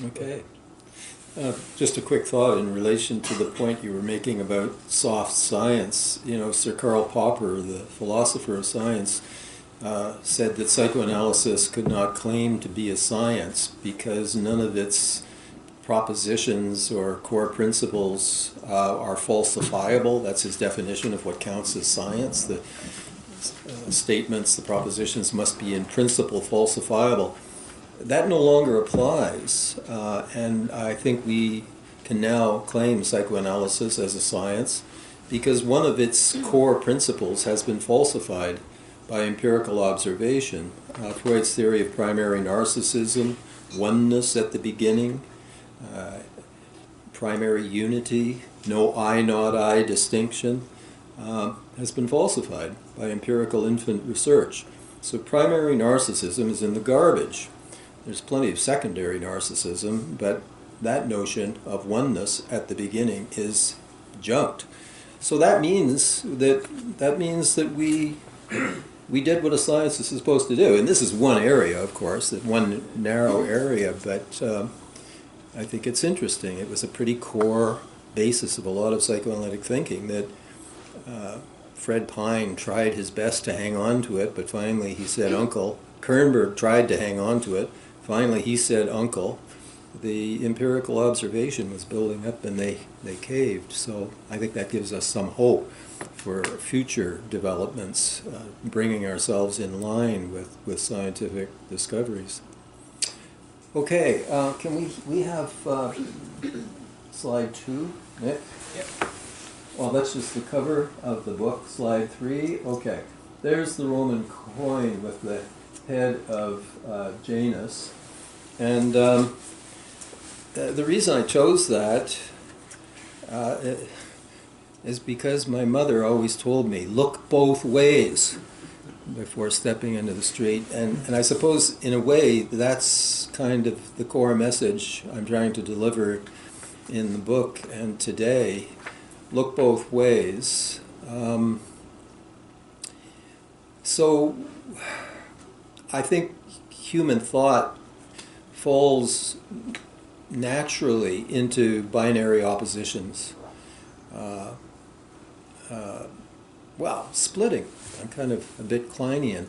Okay. Just a quick thought in relation to the point you were making about soft science. You know, Sir Karl Popper, the philosopher of science, said that psychoanalysis could not claim to be a science because none of its propositions or core principles are falsifiable. That's his definition of what counts as science. The statements, the propositions must be in principle falsifiable. That no longer applies, and I think we can now claim psychoanalysis as a science because one of its core principles has been falsified by empirical observation. Freud's theory of primary narcissism, oneness at the beginning, primary unity, no I, not I distinction, has been falsified by empirical infant research. So primary narcissism is in the garbage. There's plenty of secondary narcissism, but that notion of oneness at the beginning is junked. So that means that we did what a science is supposed to do, and this is one area, of course, that one narrow area. But I think it's interesting. It was a pretty core basis of a lot of psychoanalytic thinking that Fred Pine tried his best to hang on to it, but finally he said, "Uncle." Kernberg tried to hang on to it. Finally, he said, "Uncle." The empirical observation was building up, and they caved. So I think that gives us some hope for future developments, bringing ourselves in line with scientific discoveries. Okay, can we have slide 2, Nick? Yep. Well, that's just the cover of the book, slide 3. Okay, there's the Roman coin with the head of Janus. And the reason I chose that is because my mother always told me, look both ways before stepping into the street. And I suppose, in a way, that's kind of the core message I'm trying to deliver in the book and today. Look both ways. So I think human thought falls naturally into binary oppositions. Splitting. I'm kind of a bit Kleinian,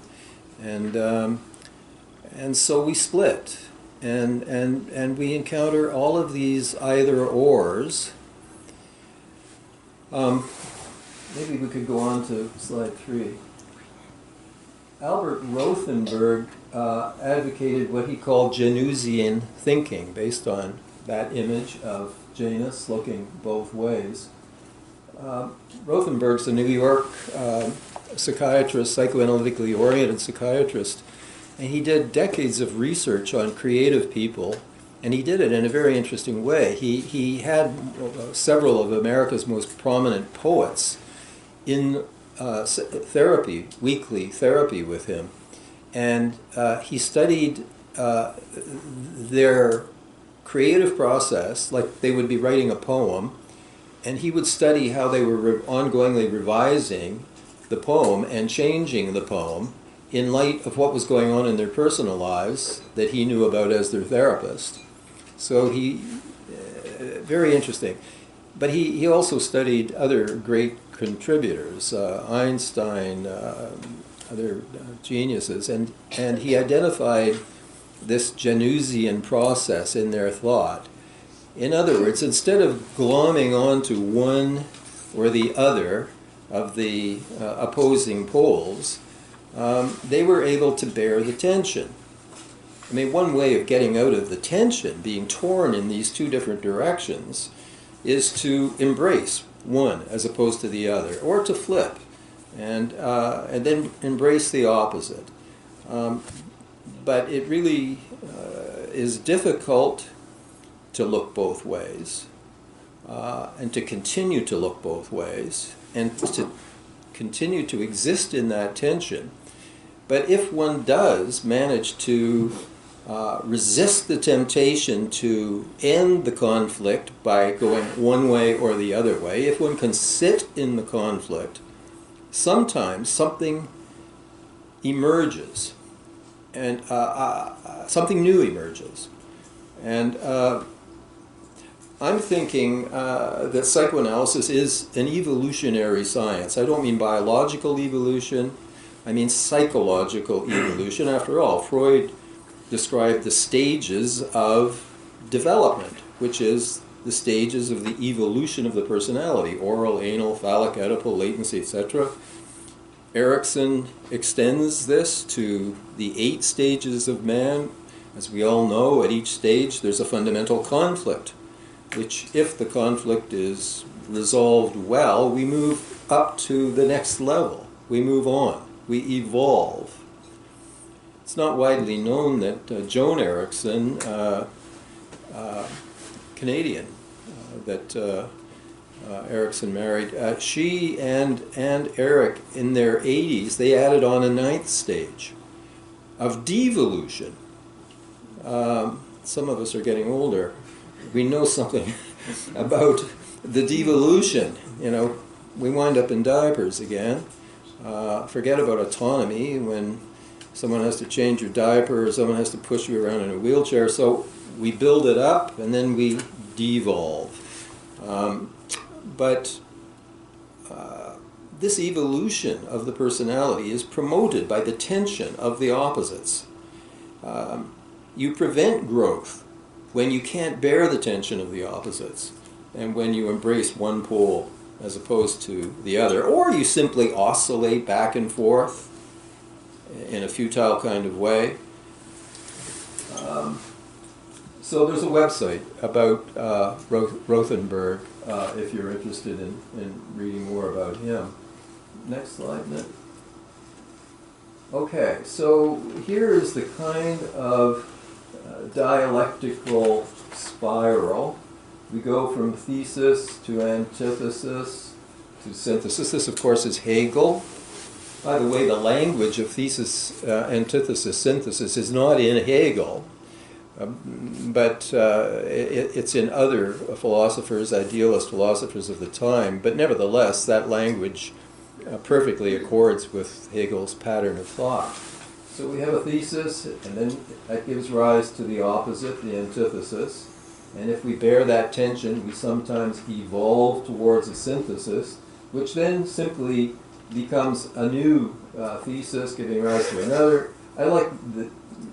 and so we split, and we encounter all of these either ors. Maybe we could go on to slide 3. Albert Rosenberg advocated what he called Janusian thinking, based on that image of Janus looking both ways. Rosenberg's a New York psychiatrist, psychoanalytically oriented psychiatrist, and he did decades of research on creative people, and he did it in a very interesting way. He had several of America's most prominent poets in therapy, weekly therapy with him, and he studied their creative process, like they would be writing a poem, and he would study how they were ongoingly revising the poem and changing the poem in light of what was going on in their personal lives that he knew about as their therapist. So very interesting. But he also studied other great contributors, Einstein, other geniuses, and he identified this Janusian process in their thought. In other words, instead of glomming onto one or the other of the opposing poles, they were able to bear the tension. I mean, one way of getting out of the tension, being torn in these two different directions, is to embrace one as opposed to the other, or to flip, and then embrace the opposite. But it really is difficult to look both ways, and to continue to look both ways, and to continue to exist in that tension. But if one does manage to resist the temptation to end the conflict by going one way or the other way, if one can sit in the conflict, sometimes something emerges, and something new emerges. And I'm thinking that psychoanalysis is an evolutionary science. I don't mean biological evolution, I mean psychological evolution. After all, Freud described the stages of development, which is the stages of the evolution of the personality: oral, anal, phallic, Oedipal, latency, etc. Erikson extends this to the 8 stages of man. As we all know, at each stage there's a fundamental conflict, which, if the conflict is resolved well, we move up to the next level. We move on. We evolve. It's not widely known that Joan Erikson, Canadian, that Erikson married, she and Eric, in their 80s, they added on a 9th stage of devolution. Some of us are getting older. We know something about the devolution. You know, we wind up in diapers again. Forget about autonomy when someone has to change your diaper or someone has to push you around in a wheelchair. So we build it up and then we devolve. But this evolution of the personality is promoted by the tension of the opposites. You prevent growth when you can't bear the tension of the opposites and when you embrace one pole as opposed to the other, or you simply oscillate back and forth in a futile kind of way. So there's a website about Rosenberg if you're interested in reading more about him. Next slide, Nick. Okay, so here is the kind of dialectical spiral. We go from thesis to antithesis to synthesis. This, of course, is Hegel. By the way, the language of thesis, antithesis, synthesis is not in Hegel, but it's in other philosophers, idealist philosophers of the time. But nevertheless, that language perfectly accords with Hegel's pattern of thought. So we have a thesis, and then that gives rise to the opposite, the antithesis. And if we bear that tension, we sometimes evolve towards a synthesis, which then simply becomes a new thesis, giving rise to another.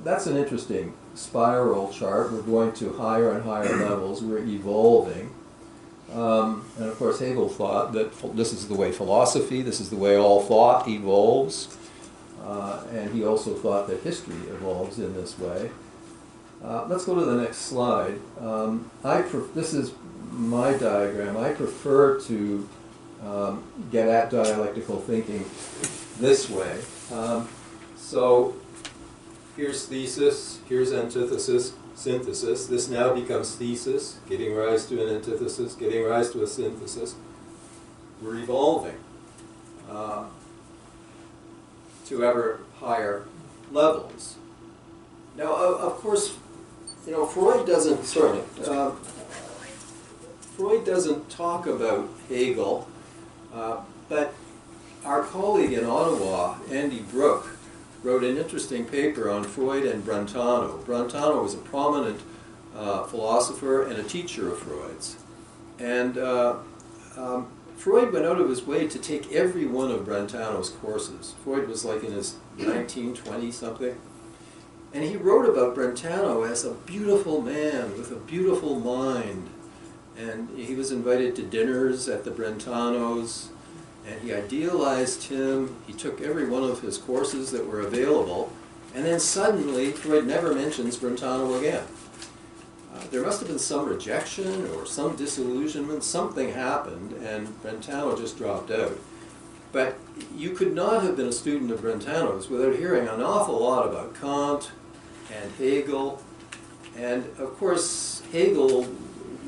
That's an interesting spiral chart. We're going to higher and higher levels. We're evolving. And of course, Hegel thought that this is the way philosophy, this is the way all thought evolves. And he also thought that history evolves in this way. Let's go to the next slide. This is my diagram. I prefer to get at dialectical thinking this way. So here's thesis, here's antithesis, synthesis. This now becomes thesis, giving rise to an antithesis, giving rise to a synthesis. We're evolving to ever higher levels. Now, of course, you know, Freud doesn't talk about Hegel, but our colleague in Ottawa, Andy Brooke, wrote an interesting paper on Freud and Brentano. Brentano was a prominent philosopher and a teacher of Freud's. And Freud went out of his way to take every one of Brentano's courses. Freud was like in his 1920 something. And he wrote about Brentano as a beautiful man with a beautiful mind. And he was invited to dinners at the Brentanos, and he idealized him. He took every one of his courses that were available, and then suddenly Freud never mentions Brentano again. There must have been some rejection or some disillusionment. Something happened, and Brentano just dropped out. But you could not have been a student of Brentano's without hearing an awful lot about Kant and Hegel. And of course, Hegel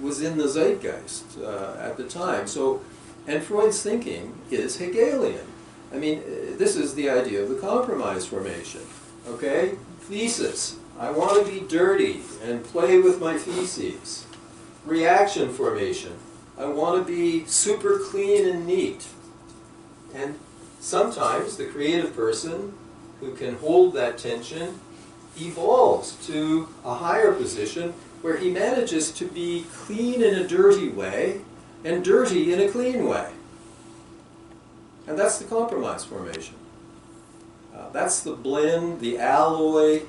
was in the zeitgeist at the time. So, and Freud's thinking is Hegelian. I mean, this is the idea of the compromise formation. Okay? Thesis. I want to be dirty and play with my feces. Reaction formation. I want to be super clean and neat. And sometimes the creative person who can hold that tension evolves to a higher position where he manages to be clean in a dirty way and dirty in a clean way. And that's the compromise formation. That's the blend, the alloy.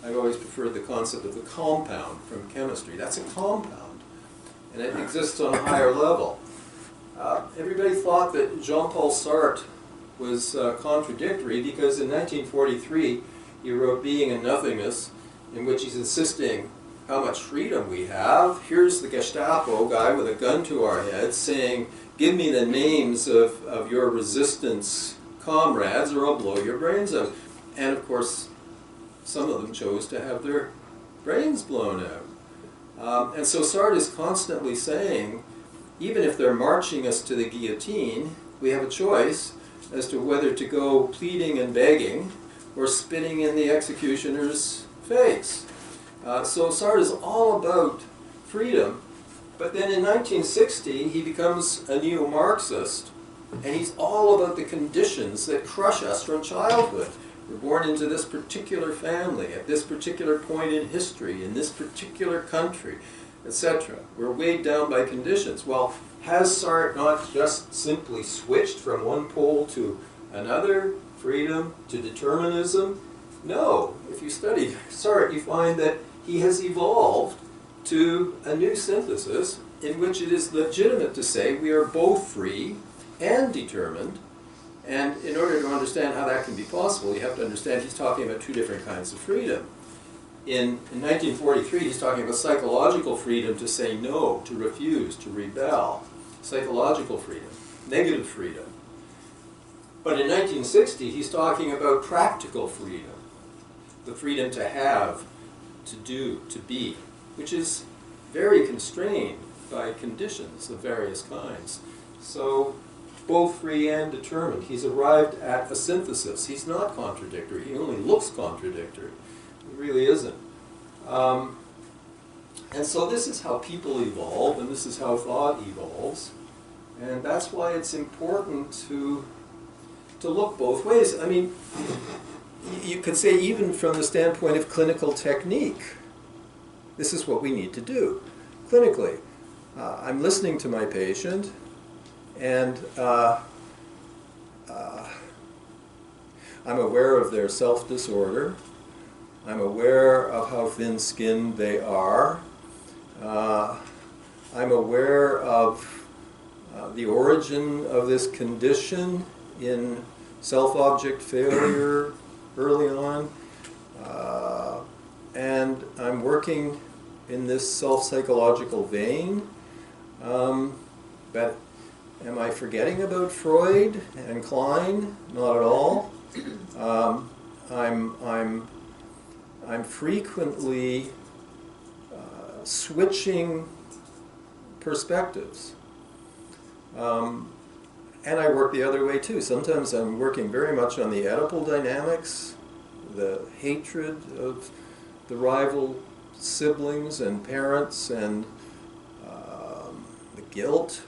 I've always preferred the concept of the compound from chemistry. That's a compound, and it exists on a higher level. Everybody thought that Jean-Paul Sartre was contradictory because in 1943 he wrote Being and Nothingness, in which he's insisting how much freedom we have. Here's the Gestapo guy with a gun to our heads saying, give me the names of your resistance comrades or I'll blow your brains out. And of course, some of them chose to have their brains blown out. And so Sartre is constantly saying, even if they're marching us to the guillotine, we have a choice as to whether to go pleading and begging or spitting in the executioner's face. So Sartre is all about freedom. But then in 1960, he becomes a neo-Marxist, and he's all about the conditions that crush us from childhood. We're born into this particular family, at this particular point in history, in this particular country, etc. We're weighed down by conditions. Well, has Sartre not just simply switched from one pole to another, freedom to determinism? No. If you study Sartre, you find that he has evolved to a new synthesis in which it is legitimate to say we are both free and determined. And in order to understand how that can be possible, you have to understand he's talking about two different kinds of freedom. In 1943, he's talking about psychological freedom to say no, to refuse, to rebel. Psychological freedom, negative freedom. But in 1960, he's talking about practical freedom. The freedom to have, to do, to be, which is very constrained by conditions of various kinds. So, both free and determined. He's arrived at a synthesis. He's not contradictory. He only looks contradictory. He really isn't. And so this is how people evolve, and this is how thought evolves. And that's why it's important to look both ways. I mean, you could say even from the standpoint of clinical technique, this is what we need to do clinically. I'm listening to my patient, and I'm aware of their self-disorder. I'm aware of how thin-skinned they are. I'm aware of the origin of this condition in self-object failure early on. And I'm working in this self-psychological vein. But am I forgetting about Freud and Klein? Not at all. I'm frequently switching perspectives. And I work the other way too. Sometimes I'm working very much on the Oedipal dynamics, the hatred of the rival siblings and parents, and the guilt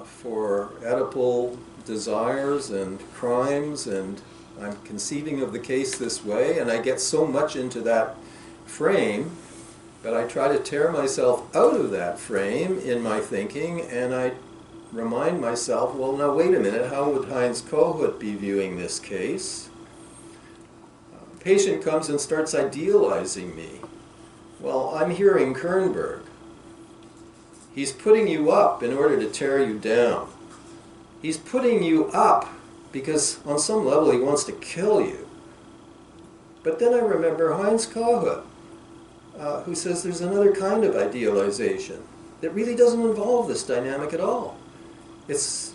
for Oedipal desires and crimes, and I'm conceiving of the case this way, and I get so much into that frame, but I try to tear myself out of that frame in my thinking, and I remind myself, well, now wait a minute, how would Heinz Kohut be viewing this case? A patient comes and starts idealizing me. Well, I'm hearing Kernberg. He's putting you up in order to tear you down. He's putting you up because on some level he wants to kill you. But then I remember Heinz Kohut, who says there's another kind of idealization that really doesn't involve this dynamic at all. It's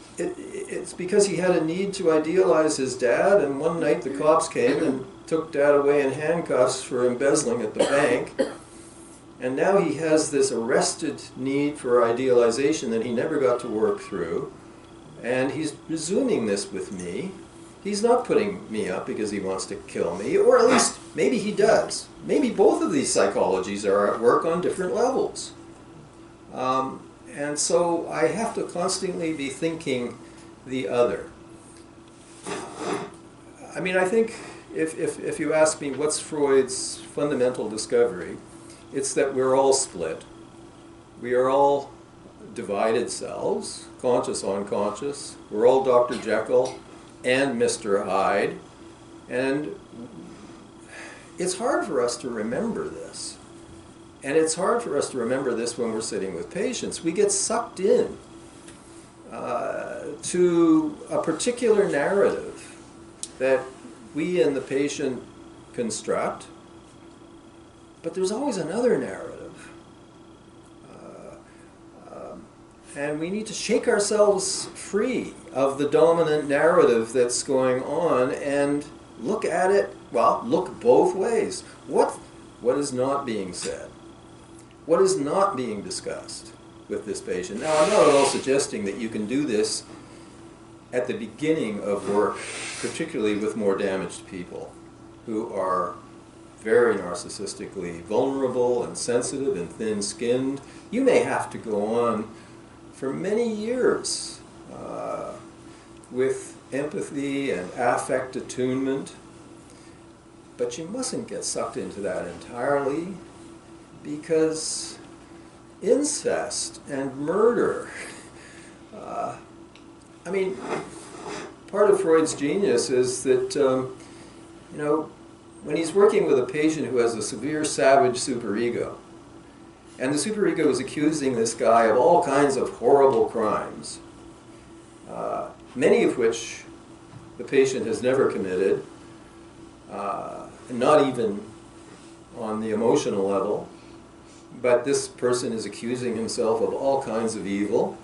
because he had a need to idealize his dad, and one night the cops came and took Dad away in handcuffs for embezzling at the bank. And now he has this arrested need for idealization that he never got to work through. And he's resuming this with me. He's not putting me up because he wants to kill me, or at least maybe he does. Maybe both of these psychologies are at work on different levels. And so I have to constantly be thinking the other. I mean, I think if you ask me what's Freud's fundamental discovery, It's that we're all split. We are all divided selves, conscious, unconscious. We're all Dr. Jekyll and Mr. Hyde. And it's hard for us to remember this. And it's hard for us to remember this when we're sitting with patients. We get sucked in to a particular narrative that we and the patient construct, but there's always another narrative. And we need to shake ourselves free of the dominant narrative that's going on and look at it, well, look both ways. What is not being said? What is not being discussed with this patient? Now, I'm not at all suggesting that you can do this at the beginning of work, particularly with more damaged people who are very narcissistically vulnerable and sensitive and thin-skinned. You may have to go on for many years with empathy and affect attunement, but you mustn't get sucked into that entirely, because incest and murder, I mean, part of Freud's genius is that, you know, when he's working with a patient who has a severe savage superego, and the superego is accusing this guy of all kinds of horrible crimes, many of which the patient has never committed, not even on the emotional level, but this person is accusing himself of all kinds of evil.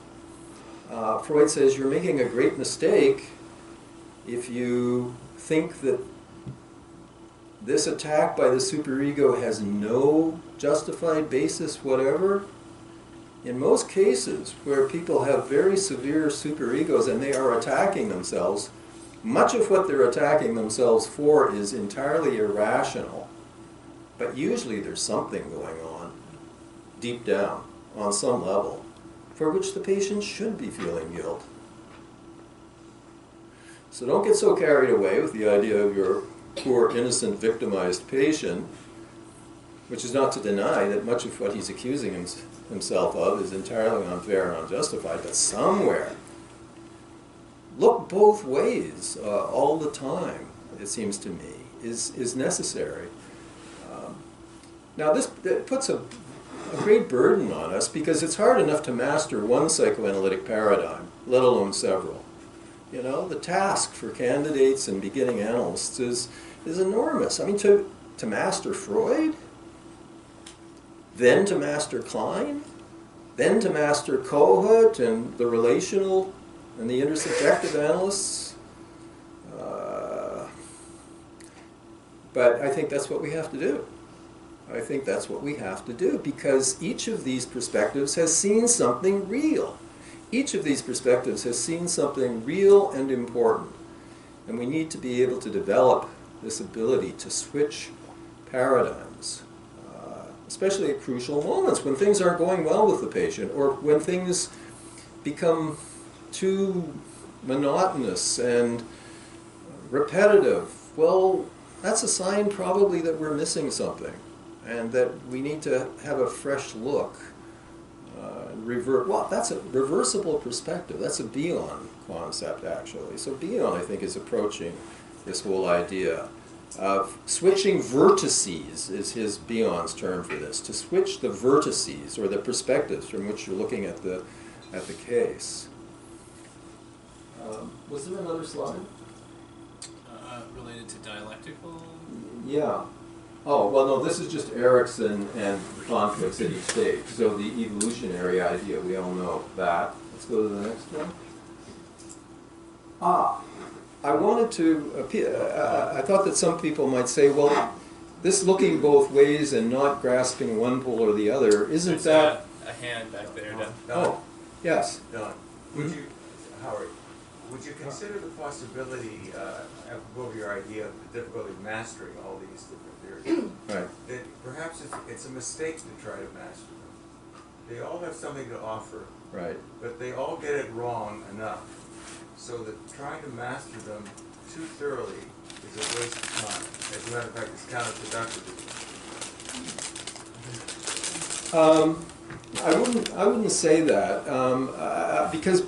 Freud says you're making a great mistake if you think that this attack by the superego has no justified basis whatever. In most cases where people have very severe superegos and they are attacking themselves, much of what they're attacking themselves for is entirely irrational. But usually there's something going on deep down on some level for which the patient should be feeling guilt. So don't get so carried away with the idea of your poor, innocent, victimized patient, which is not to deny that much of what he's accusing himself of is entirely unfair and unjustified, but somewhere, look both ways all the time, it seems to me, is necessary. Now this puts a great burden on us, because it's hard enough to master one psychoanalytic paradigm, let alone several. You know, the task for candidates and beginning analysts is enormous. I mean, to master Freud, then to master Klein, then to master Kohut and the relational and the intersubjective analysts. But I think that's what we have to do. I think that's what we have to do, because each of these perspectives has seen something real. Each of these perspectives has seen something real and important. And we need to be able to develop this ability to switch paradigms, especially at crucial moments when things aren't going well with the patient, or when things become too monotonous and repetitive. Well, that's a sign probably that we're missing something, and that we need to have a fresh look. Well, that's a reversible perspective. That's a Bion concept, actually. So Bion, I think, is approaching this whole idea of switching vertices, is his Bion's term for this, to switch the vertices, or the perspectives from which you're looking at the case. Was there another slide? Related to dialectical? Yeah. Oh, well, no, this is just Erikson and conflicts at each stage. So the evolutionary idea, we all know that. Let's go to the next one. I wanted to, I thought that some people might say, well, this looking both ways and not grasping one pole or the other, isn't that... a hand back there. Oh, yes. Don, would you, Howard, would you consider the possibility, apropos of your idea of the difficulty of mastering all these different theories, Right. that perhaps it's a mistake to try to master them? They all have something to offer, Right. but they all get it wrong enough, so that trying to master them too thoroughly is a waste of time. As a matter of fact, it's counterproductive. I wouldn't say that because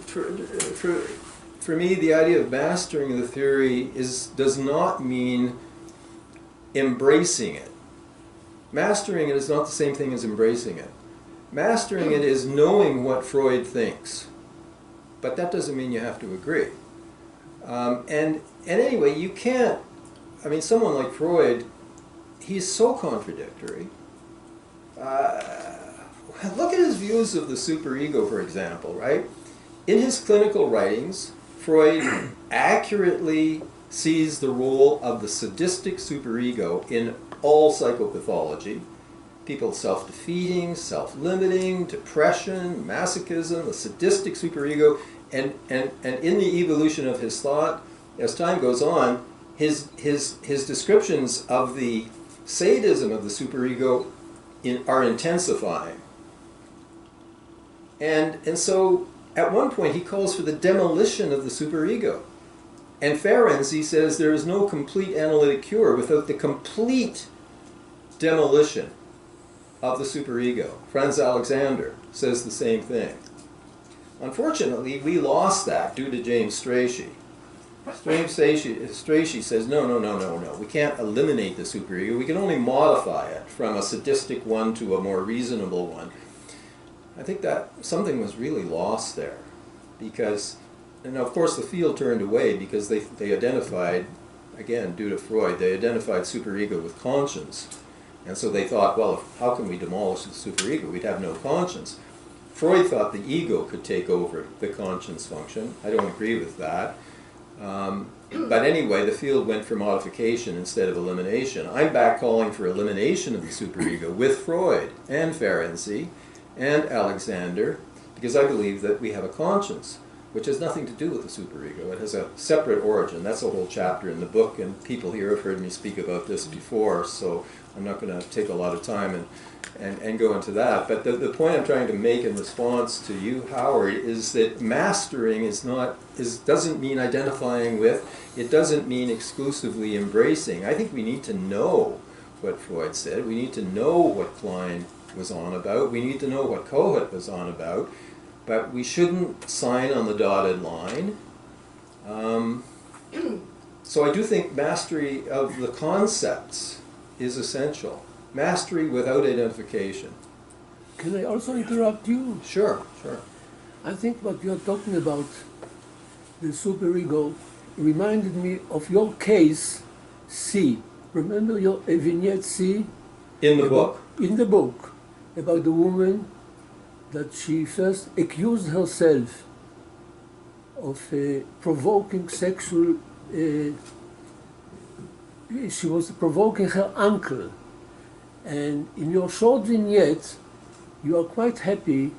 for me the idea of mastering the theory does not mean embracing it. Mastering it is not the same thing as embracing it. Mastering it is knowing what Freud thinks, but that doesn't mean you have to agree. And anyway, you can't. I mean, someone like Freud, he's so contradictory. Look at his views of the superego, for example, right? In his clinical writings, Freud accurately sees the role of the sadistic superego in all psychopathology. People self-defeating, self-limiting, depression, masochism, the sadistic superego, and in the evolution of his thought, as time goes on, his descriptions of the sadism of the superego are intensifying. And so at one point he calls for the demolition of the superego. And Ferenczi says there is no complete analytic cure without the complete demolition of the superego. Franz Alexander says the same thing. Unfortunately, we lost that due to James Strachey. James Strachey says, no, we can't eliminate the superego. We can only modify it from a sadistic one to a more reasonable one. I think that something was really lost there because, and of course the field turned away because they identified, again, due to Freud, they identified superego with conscience. And so they thought, well, how can we demolish the superego? We'd have no conscience. Freud thought the ego could take over the conscience function. I don't agree with that. But anyway, the field went for modification instead of elimination. I'm back calling for elimination of the superego with Freud and Ferenczi and Alexander, because I believe that we have a conscience, which has nothing to do with the superego. It has a separate origin. That's a whole chapter in the book, and people here have heard me speak about this before, so I'm not going to take a lot of time and go into that. But the point I'm trying to make in response to you, Howard, is that mastering doesn't mean identifying with, it doesn't mean exclusively embracing. I think we need to know what Freud said. We need to know what Klein was on about. We need to know what Kohut was on about. But we shouldn't sign on the dotted line. So I do think mastery of the concepts is essential. Mastery without identification. Can I also interrupt you? Sure, sure. I think what you're talking about, the superego, reminded me of your case, C. Remember your vignette C? In the book? In the book, about the woman that she first accused herself of provoking sexual, she was provoking her uncle. And in your short vignette, you are quite happy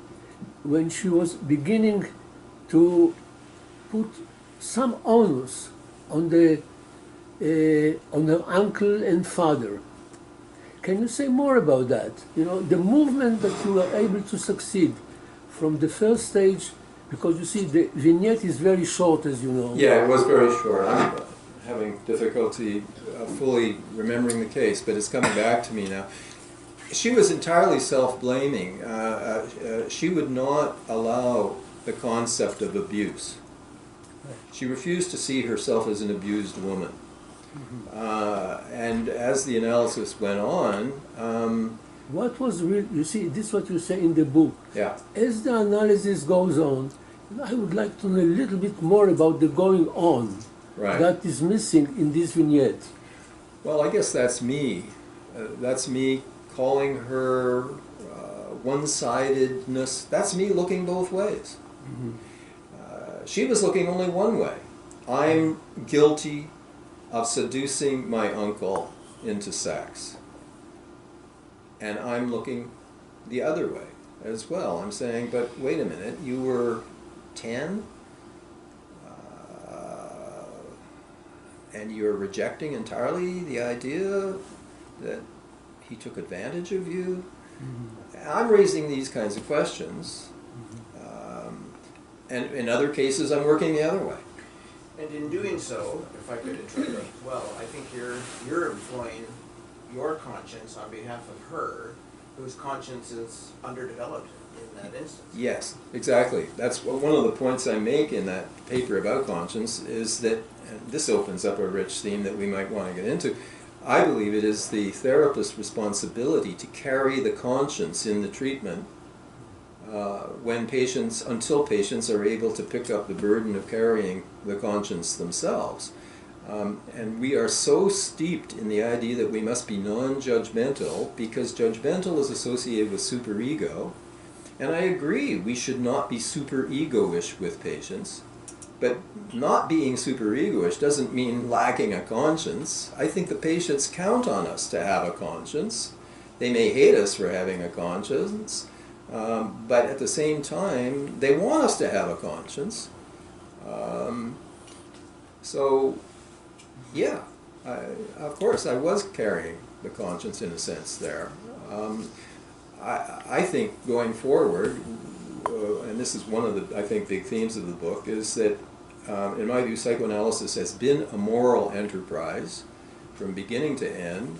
when she was beginning to put some onus on her uncle and father. Can you say more about that? You know, the movement that you were able to succeed from the first stage, because you see the vignette is very short, as you know. Yeah, it was very short. I'm having difficulty fully remembering the case, but it's coming back to me now. She was entirely self-blaming. She would not allow the concept of abuse. She refused to see herself as an abused woman. And as the analysis went on, what was real? You see, this is what you say in the book. Yeah. As the analysis goes on, I would like to know a little bit more about the going on that is missing in this vignette. Well, I guess that's me. That's me calling her one-sidedness. That's me looking both ways. She was looking only one way. I'm guilty of seducing my uncle into sex. And I'm looking the other way as well. I'm saying, but wait a minute, you were 10? And you're rejecting entirely the idea that he took advantage of you? I'm raising these kinds of questions. And in other cases, I'm working the other way. And in doing so, if I could interrupt as well, I think you're employing your conscience on behalf of her, whose conscience is underdeveloped in that instance. Yes, exactly. That's one of the points I make in that paper about conscience is that, and this opens up a rich theme that we might want to get into, I believe it is the therapist's responsibility to carry the conscience in the treatment until patients are able to pick up the burden of carrying the conscience themselves. And we are so steeped in the idea that we must be non-judgmental because judgmental is associated with superego. And I agree, we should not be superego-ish with patients. But not being superego-ish doesn't mean lacking a conscience. I think the patients count on us to have a conscience. They may hate us for having a conscience, but at the same time, they want us to have a conscience. So, yeah, of course, I was carrying the conscience in a sense there. I think going forward, and this is one of the, I think, big themes of the book, is that, in my view, psychoanalysis has been a moral enterprise from beginning to end.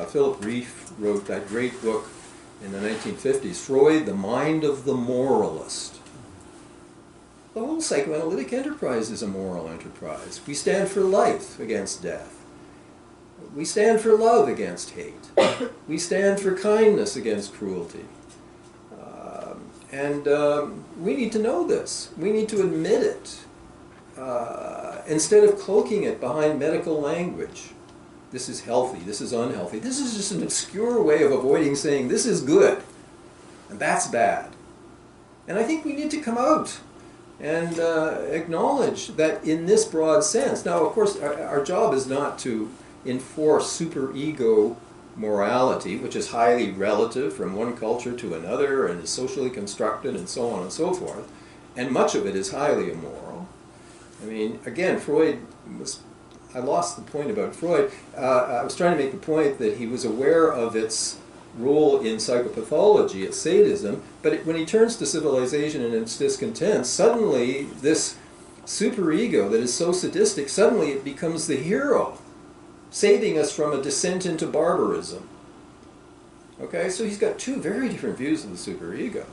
Philip Rieff wrote that great book in the 1950s, Freud, The Mind of the Moralist. The whole psychoanalytic enterprise is a moral enterprise. We stand for life against death. We stand for love against hate. We stand for kindness against cruelty. And we need to know this. We need to admit it. Instead of cloaking it behind medical language. This is healthy, this is unhealthy. This is just an obscure way of avoiding saying this is good and that's bad. And I think we need to come out and acknowledge that in this broad sense. Now, of course, our job is not to enforce superego morality, which is highly relative from one culture to another and is socially constructed and so on and so forth. And much of it is highly immoral. I mean, again, Freud was, I lost the point about Freud. I was trying to make the point that he was aware of its role in psychopathology, its sadism, but when he turns to civilization and its discontent, suddenly this superego that is so sadistic, suddenly it becomes the hero, saving us from a descent into barbarism. Okay, so he's got two very different views of the superego.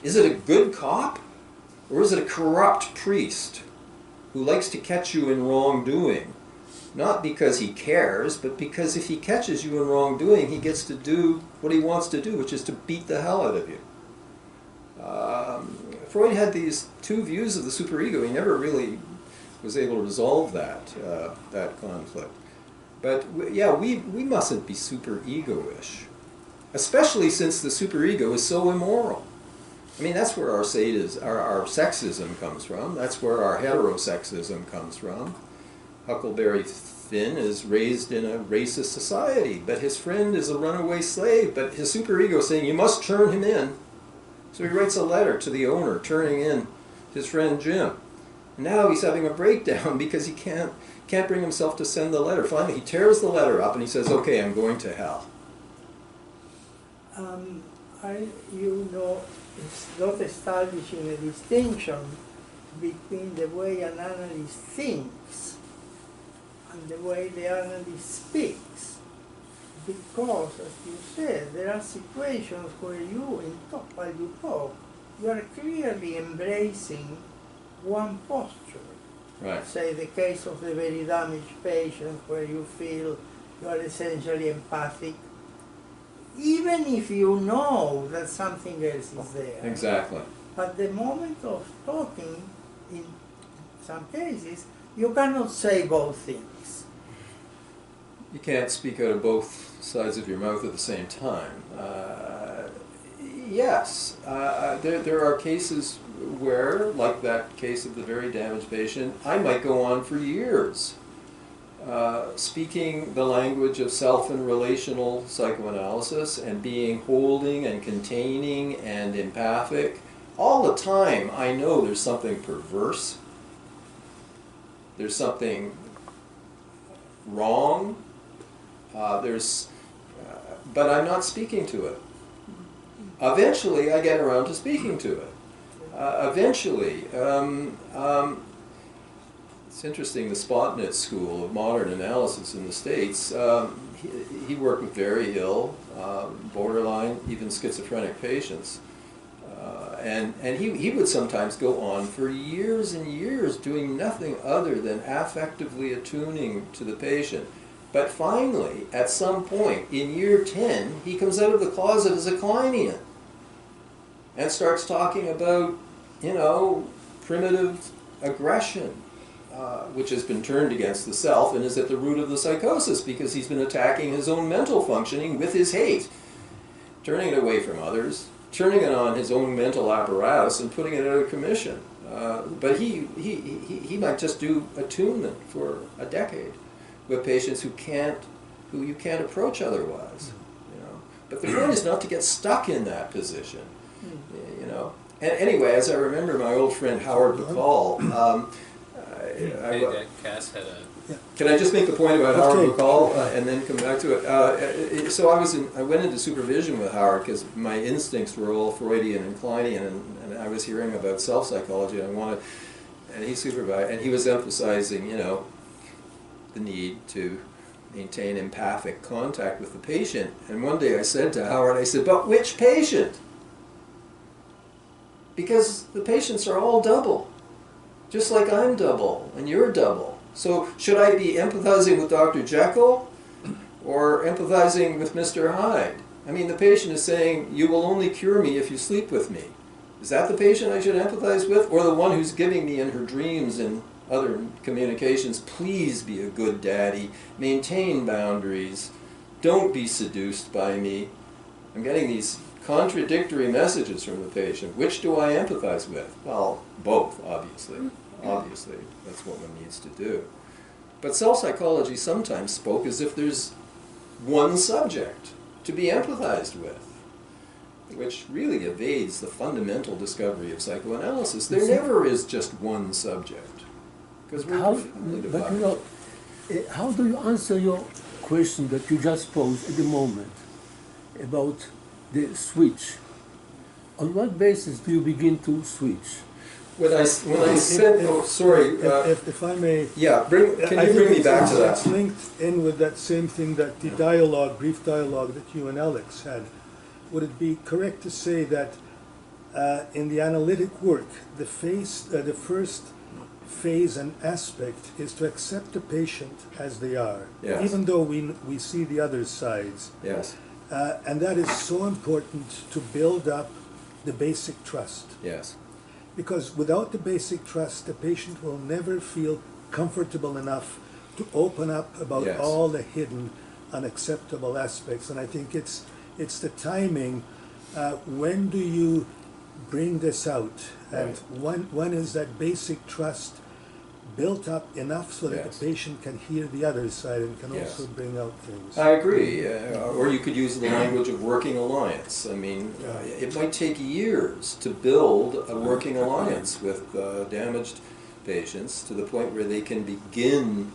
Is it a good cop, or is it a corrupt priest who likes to catch you in wrongdoing? Not because he cares, but because if he catches you in wrongdoing, he gets to do what he wants to do, which is to beat the hell out of you. Freud had these two views of the superego. He never really was able to resolve that conflict. But yeah, we mustn't be superego-ish, especially since the superego is so immoral. I mean, that's where our sexism comes from. That's where our heterosexism comes from. Huckleberry Finn is raised in a racist society, but his friend is a runaway slave, but his superego is saying, you must turn him in. So he writes a letter to the owner, turning in his friend Jim. And now he's having a breakdown because he can't bring himself to send the letter. Finally, he tears the letter up and he says, okay, I'm going to hell. It's not establishing a distinction between the way an analyst thinks and the way the analyst speaks. Because, as you said, there are situations where while you talk, you are clearly embracing one posture. Right. Say the case of the very damaged patient where you feel you are essentially empathic, even if you know that something else is there. Exactly. But the moment of talking, in some cases, you cannot say both things. You can't speak out of both sides of your mouth at the same time. Yes, there are cases where, like that case of the very damaged patient, I might go on for years speaking the language of self and relational psychoanalysis and being holding and containing and empathic. All the time I know there's something perverse, there's something wrong, but I'm not speaking to it. Eventually I get around to speaking to it. Eventually. It's interesting, the Spotnitz School of Modern Analysis in the States, he worked with very ill, borderline, even schizophrenic patients. And he would sometimes go on for years and years doing nothing other than affectively attuning to the patient. But finally, at some point, in year 10, he comes out of the closet as a Kleinian and starts talking about, you know, primitive aggression, which has been turned against the self and is at the root of the psychosis because he's been attacking his own mental functioning with his hate, turning it away from others, turning it on his own mental apparatus and putting it out of commission. But he might just do attunement for a decade with patients who you can't approach otherwise. You know? But the point is not to get stuck in that position. You know. And anyway, as I remember my old friend Howard Bacall, That Cass had a... can I just make the point about Howard Bacall and then come back to it? So I went into supervision with Howard because my instincts were all Freudian and Kleinian, and I was hearing about self-psychology, and he supervised, and he was emphasizing, you know, the need to maintain empathic contact with the patient. And one day I said to Howard, I said, but which patient? Because the patients are all double. Just like I'm double and you're double. So should I be empathizing with Dr. Jekyll or empathizing with Mr. Hyde? I mean, the patient is saying, you will only cure me if you sleep with me. Is that the patient I should empathize with? Or the one who's giving me in her dreams and other communications, please be a good daddy, maintain boundaries, don't be seduced by me. I'm getting these contradictory messages from the patient. Which do I empathize with? Well, both, obviously. Obviously, that's what one needs to do. But self-psychology sometimes spoke as if there's one subject to be empathized with, which really evades the fundamental discovery of psychoanalysis. There never is just one subject, because we're profoundly divided. But you know, how do you answer your question that you just posed at the moment about the switch? On what basis do you begin to switch? When I said, if I may, yeah, can you bring me back to that? It's linked in with that same thing that the brief dialogue that you and Alex had. Would it be correct to say that in the analytic work, the first phase and aspect is to accept the patient as they are, yes, even though we see the other sides. Yes. And that is so important to build up the basic trust. Yes. Because without the basic trust, the patient will never feel comfortable enough to open up about yes, all the hidden, unacceptable aspects. And I think it's the timing. When do you bring this out? And when is that basic trust built up enough so that yes, the patient can hear the other side and can yes, also bring out things? I agree. Or you could use the language of working alliance. I mean, it might take years to build a working alliance with damaged patients to the point where they can begin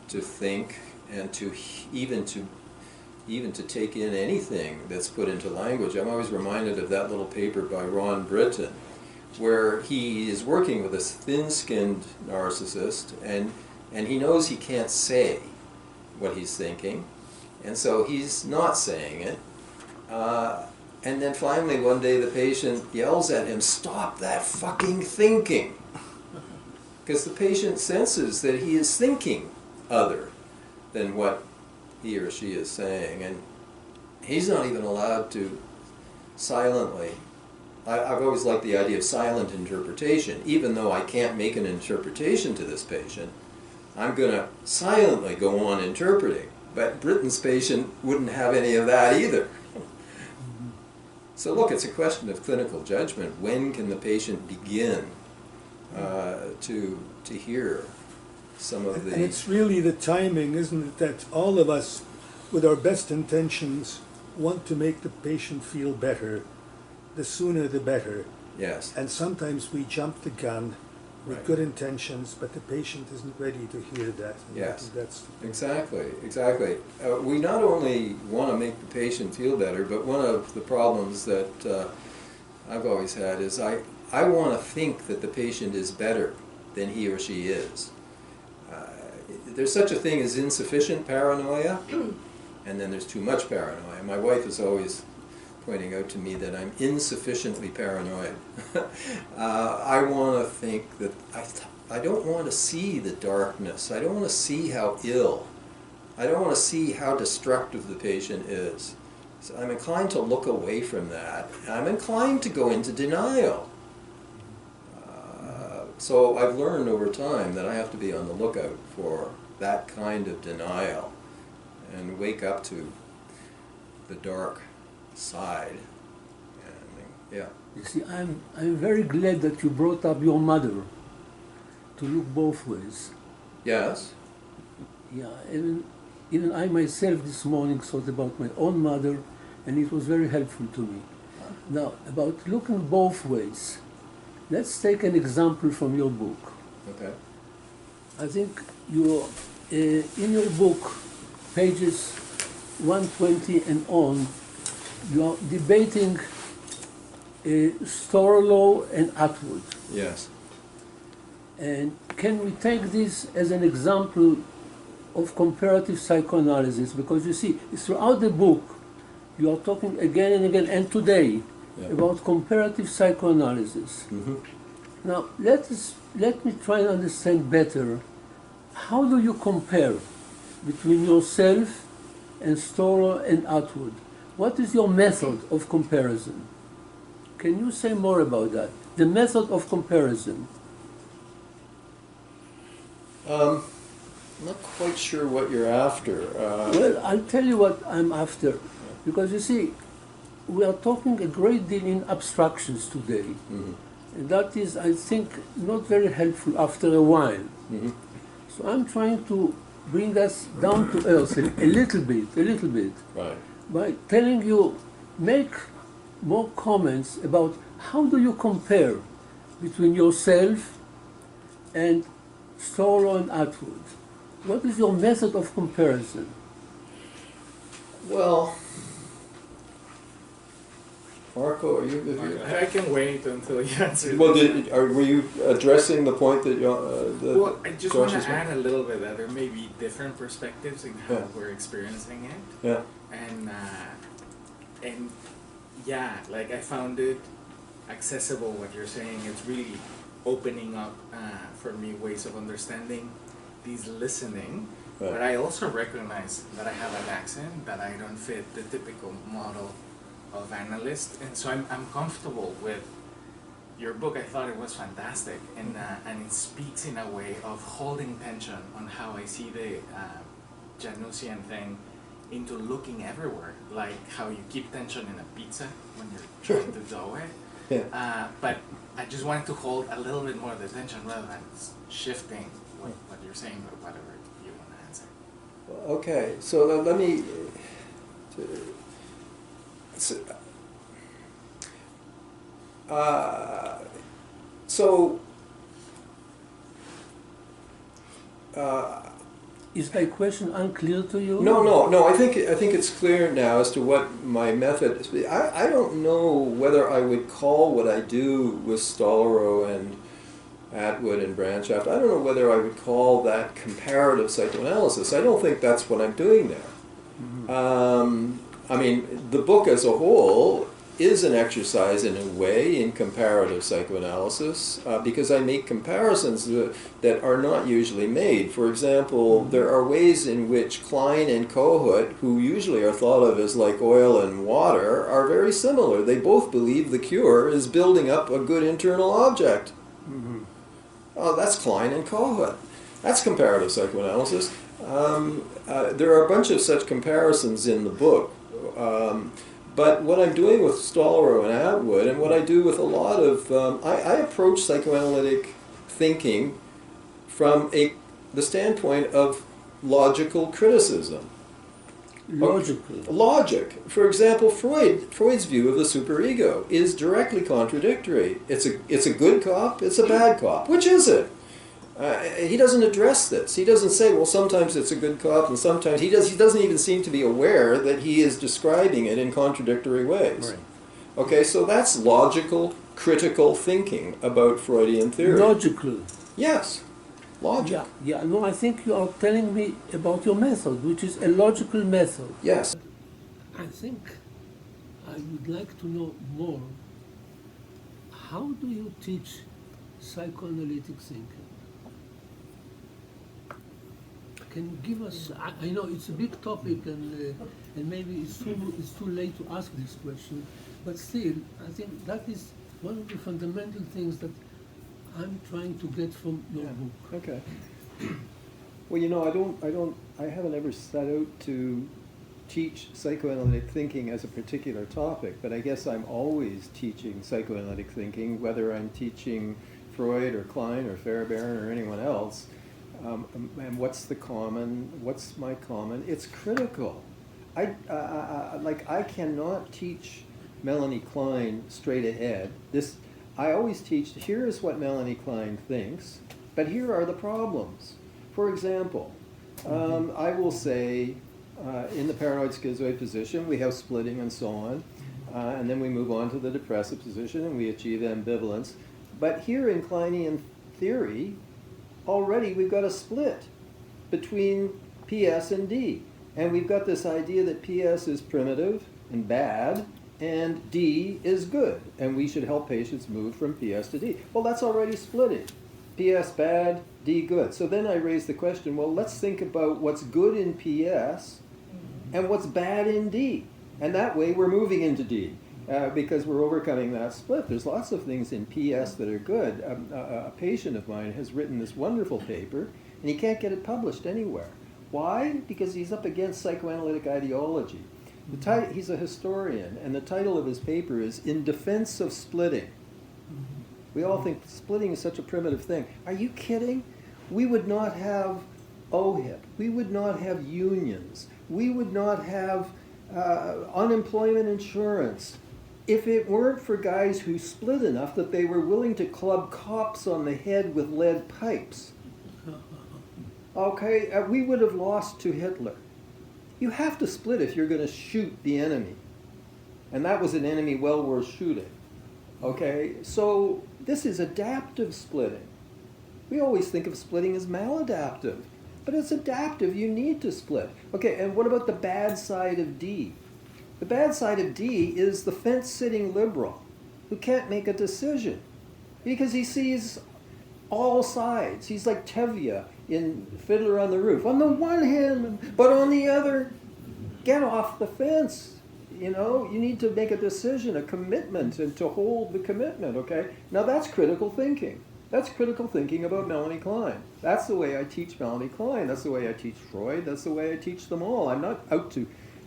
to think and to even to take in anything that's put into language. I'm always reminded of that little paper by Ron Britton, where he is working with a thin-skinned narcissist, and he knows he can't say what he's thinking, and so he's not saying it. And then finally one day the patient yells at him, "Stop that fucking thinking!" Because the patient senses that he is thinking other than what he or she is saying, and he's not even allowed to silently. I've always liked the idea of silent interpretation. Even though I can't make an interpretation to this patient, I'm going to silently go on interpreting. But Britton's patient wouldn't have any of that either. So look, it's a question of clinical judgment. When can the patient begin to hear some of the... And it's really the timing, isn't it, that all of us, with our best intentions, want to make the patient feel better. The sooner the better. Yes. And sometimes we jump the gun with Right, good intentions, but the patient isn't ready to hear that. And yes. I think that's Exactly, exactly. We not only want to make the patient feel better, but one of the problems that I've always had is I want to think that the patient is better than he or she is. there's such a thing as insufficient paranoia, and then there's too much paranoia. My wife is always pointing out to me that I'm insufficiently paranoid. I want to think that I don't want to see the darkness. I don't want to see how ill. I don't want to see how destructive the patient is. So I'm inclined to look away from that. I'm inclined to go into denial. So I've learned over time that I have to be on the lookout for that kind of denial and wake up to the dark side. And, yeah. You see, I'm very glad that you brought up your mother to look both ways. Yes. Yeah, even I myself this morning thought about my own mother, and it was very helpful to me. Now, about looking both ways, let's take an example from your book. Okay. I think you, in your book, pages 120 and on, you are debating Storlow and Atwood. Yes. And can we take this as an example of comparative psychoanalysis? Because you see, throughout the book, you are talking again and again, and today, about comparative psychoanalysis. Mm-hmm. Now, let me try and understand better, how do you compare between yourself and Storlow and Atwood? What is your method of comparison? Can you say more about that? The method of comparison. I'm not quite sure what you're after. Well, I'll tell you what I'm after. Because you see, we are talking a great deal in abstractions today. Mm-hmm. And that is, I think, not very helpful after a while. Mm-hmm. So I'm trying to bring us down to earth a little bit, Right. by telling you, make more comments about how do you compare between yourself and Storlow and Atwood. What is your method of comparison? Well, Marco, are you? I can wait until you answer. Well, this. were you addressing the point that you? Well, I just want to Josh is- add a little bit that there may be different perspectives in how Yeah. we're experiencing it, Yeah. and yeah, like I found it accessible. What you're saying, it's really opening up for me ways of understanding these listening. Right. But I also recognize that I have an accent, that I don't fit the typical model of analyst, and so I'm comfortable with your book. I thought it was fantastic, and it speaks in a way of holding tension on how I see the Janusian thing into looking everywhere, like how you keep tension in a pizza when you're trying to dough it. Yeah. But I just wanted to hold a little bit more of the tension rather than shifting what you're saying, but whatever you want to answer. Okay, so let me. Is my question unclear to you? No. I think it's clear now as to what my method is. I don't know whether I would call what I do with Storlow and Atwood and Branchaft. I don't know whether I would call that comparative psychoanalysis. I don't think that's what I'm doing there. Mm-hmm. I mean, the book as a whole is an exercise in a way in comparative psychoanalysis because I make comparisons that are not usually made. For example, there are ways in which Klein and Kohut, who usually are thought of as like oil and water, are very similar. They both believe the cure is building up a good internal object. Mm-hmm. That's Klein and Kohut. That's comparative psychoanalysis. There are a bunch of such comparisons in the book. But what I'm doing with Storlow and Atwood, and what I do with a lot of, I approach psychoanalytic thinking from the standpoint of logical criticism. Logic. For example, Freud's view of the superego is directly contradictory. It's a good cop, it's a bad cop. Which is it? He doesn't address this. He doesn't say, well, sometimes it's a good cop, and sometimes he doesn't even seem to be aware that he is describing it in contradictory ways. Right. Okay, so that's logical, critical thinking about Freudian theory. Logical. Yes. logic. No, I think you are telling me about your method, which is a logical method. Yes. I think I would like to know more. How do you teach psychoanalytic thinking? Can you give us? I know it's a big topic, and maybe it's too late to ask this question, but still, I think that is one of the fundamental things that I'm trying to get from your book. Okay. Well, you know, I haven't ever set out to teach psychoanalytic thinking as a particular topic, but I guess I'm always teaching psychoanalytic thinking, whether I'm teaching Freud or Klein or Fairbairn or anyone else. And what's my common? It's critical. I cannot teach Melanie Klein straight ahead. I always teach, here is what Melanie Klein thinks, but here are the problems. For example, I will say, in the paranoid schizoid position, we have splitting and so on, and then we move on to the depressive position and we achieve ambivalence. But here in Kleinian theory, already we've got a split between PS and D. And we've got this idea that PS is primitive and bad, and D is good, and we should help patients move from PS to D. Well, that's already splitting. PS bad, D good. So then I raise the question, well, let's think about what's good in PS and what's bad in D. And that way we're moving into D. Because we're overcoming that split. There's lots of things in PS that are good. A patient of mine has written this wonderful paper, and he can't get it published anywhere. Why? Because he's up against psychoanalytic ideology. He's a historian, and the title of his paper is In Defense of Splitting. We all think splitting is such a primitive thing. Are you kidding? We would not have OHIP. We would not have unions. We would not have unemployment insurance if it weren't for guys who split enough that they were willing to club cops on the head with lead pipes. Okay, we would have lost to Hitler. You have to split if you're going to shoot the enemy. And that was an enemy well worth shooting. Okay, so this is adaptive splitting. We always think of splitting as maladaptive, but it's adaptive. You need to split. Okay, and what about the bad side of D? The bad side of D is the fence-sitting liberal who can't make a decision because he sees all sides. He's like Tevye in Fiddler on the Roof. On the one hand, but on the other, get off the fence. You know, you need to make a decision, a commitment, and to hold the commitment, okay? Now that's critical thinking. That's critical thinking about Melanie Klein. That's the way I teach Melanie Klein. That's the way I teach Freud. That's the way I teach them all. I'm not out to...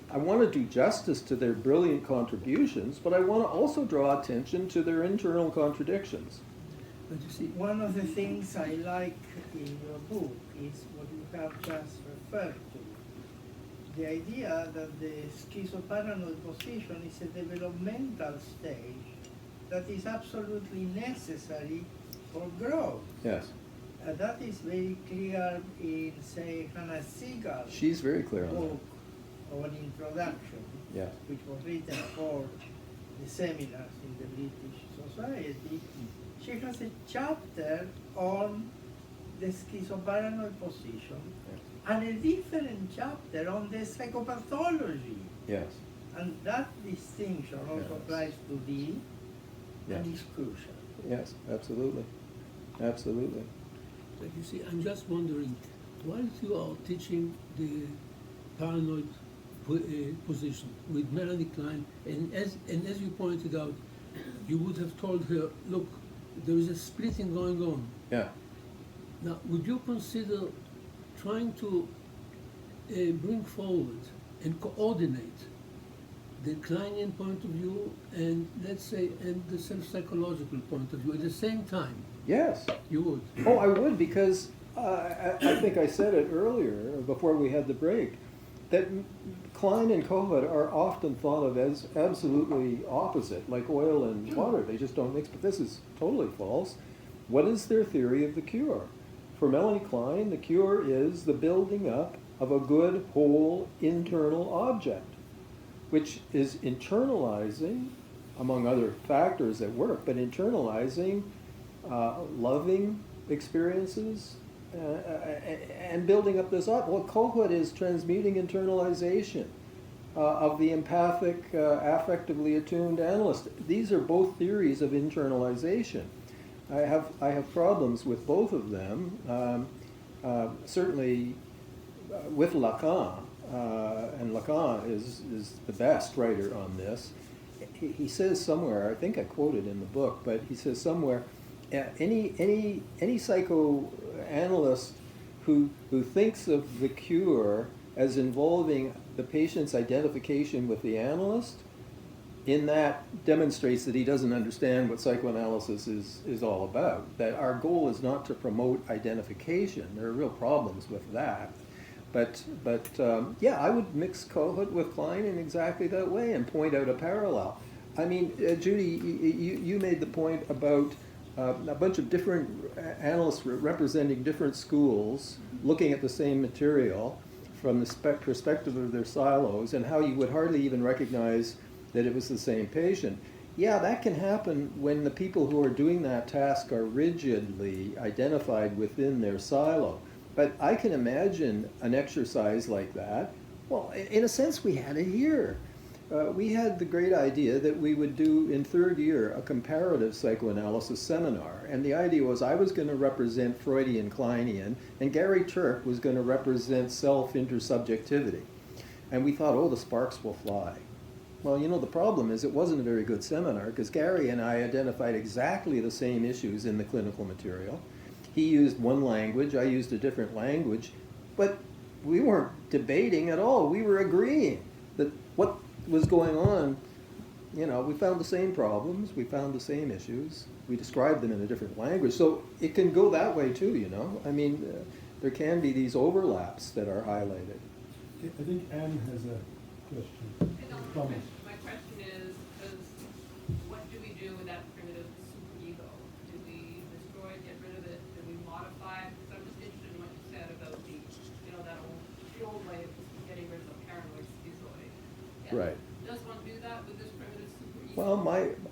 I want to do justice to their brilliant contributions, but I want to also draw attention to their internal contradictions. But you see, one of the things I like in your book is what you have just referred to. The idea that the schizoparanoid position is a developmental stage that is absolutely necessary for growth. Yes. That is very clear in, say, Hannah Siegel's She's very clear on that. book of an introduction, Yes. which was written for the seminars in the British Society. She has a chapter on the schizoparanoid position and a different chapter on the psychopathology. Yes. And that distinction also Yes. applies to D Yes. and is crucial. Yes, absolutely. Absolutely. But you see, I'm just wondering, while you are teaching the paranoid position with Melanie Klein, and as you pointed out, you would have told her, look, there is a splitting going on. Yeah. Now, would you consider trying to bring forward and coordinate the Kleinian point of view and, let's say, and the self-psychological point of view at the same time? Yes. You would? Oh, I would, because I think I said it earlier, before we had the break, that Klein and Carveth are often thought of as absolutely opposite, like oil and water. They just don't mix, but this is totally false. What is their theory of the cure? For Melanie Klein, the cure is the building up of a good, whole, internal object, which is internalizing, among other factors at work, but internalizing loving experiences, and building up this up. Well, Kohut is transmuting internalization of the empathic, affectively attuned analyst. These are both theories of internalization. I have problems with both of them. Certainly with Lacan, and Lacan is the best writer on this. He says somewhere, I think I quoted in the book, but he says somewhere, any psychoanalyst who thinks of the cure as involving the patient's identification with the analyst, in that demonstrates that he doesn't understand what psychoanalysis is all about. That our goal is not to promote identification. There are real problems with that. But yeah, I would mix Kohut with Klein in exactly that way and point out a parallel. I mean, Judy, you made the point about a bunch of different analysts representing different schools looking at the same material from the perspective of their silos, and how you would hardly even recognize that it was the same patient. Yeah, that can happen when the people who are doing that task are rigidly identified within their silo. But I can imagine an exercise like that. Well, in a sense, we had it here. We had the great idea that we would do in third year a comparative psychoanalysis seminar. And the idea was I was going to represent Freudian Kleinian, and Gary Turk was going to represent self-intersubjectivity. And we thought, oh, the sparks will fly. Well, you know, the problem is it wasn't a very good seminar, because Gary and I identified exactly the same issues in the clinical material. He used one language, I used a different language, but we weren't debating at all. We were agreeing that what was going on, you know, we found the same problems, we found the same issues, we described them in a different language. So it can go that way too, you know. I mean, there can be these overlaps that are highlighted. Okay, I think Anne has a question. Comment. My question is what do we do with that primitive superego? Do we destroy it, get rid of it? Do we modify it? Because I'm just interested in what you said about the old way of getting rid of the paranoid schizoid. Yeah. Right. Does one do that with this primitive superego? Well,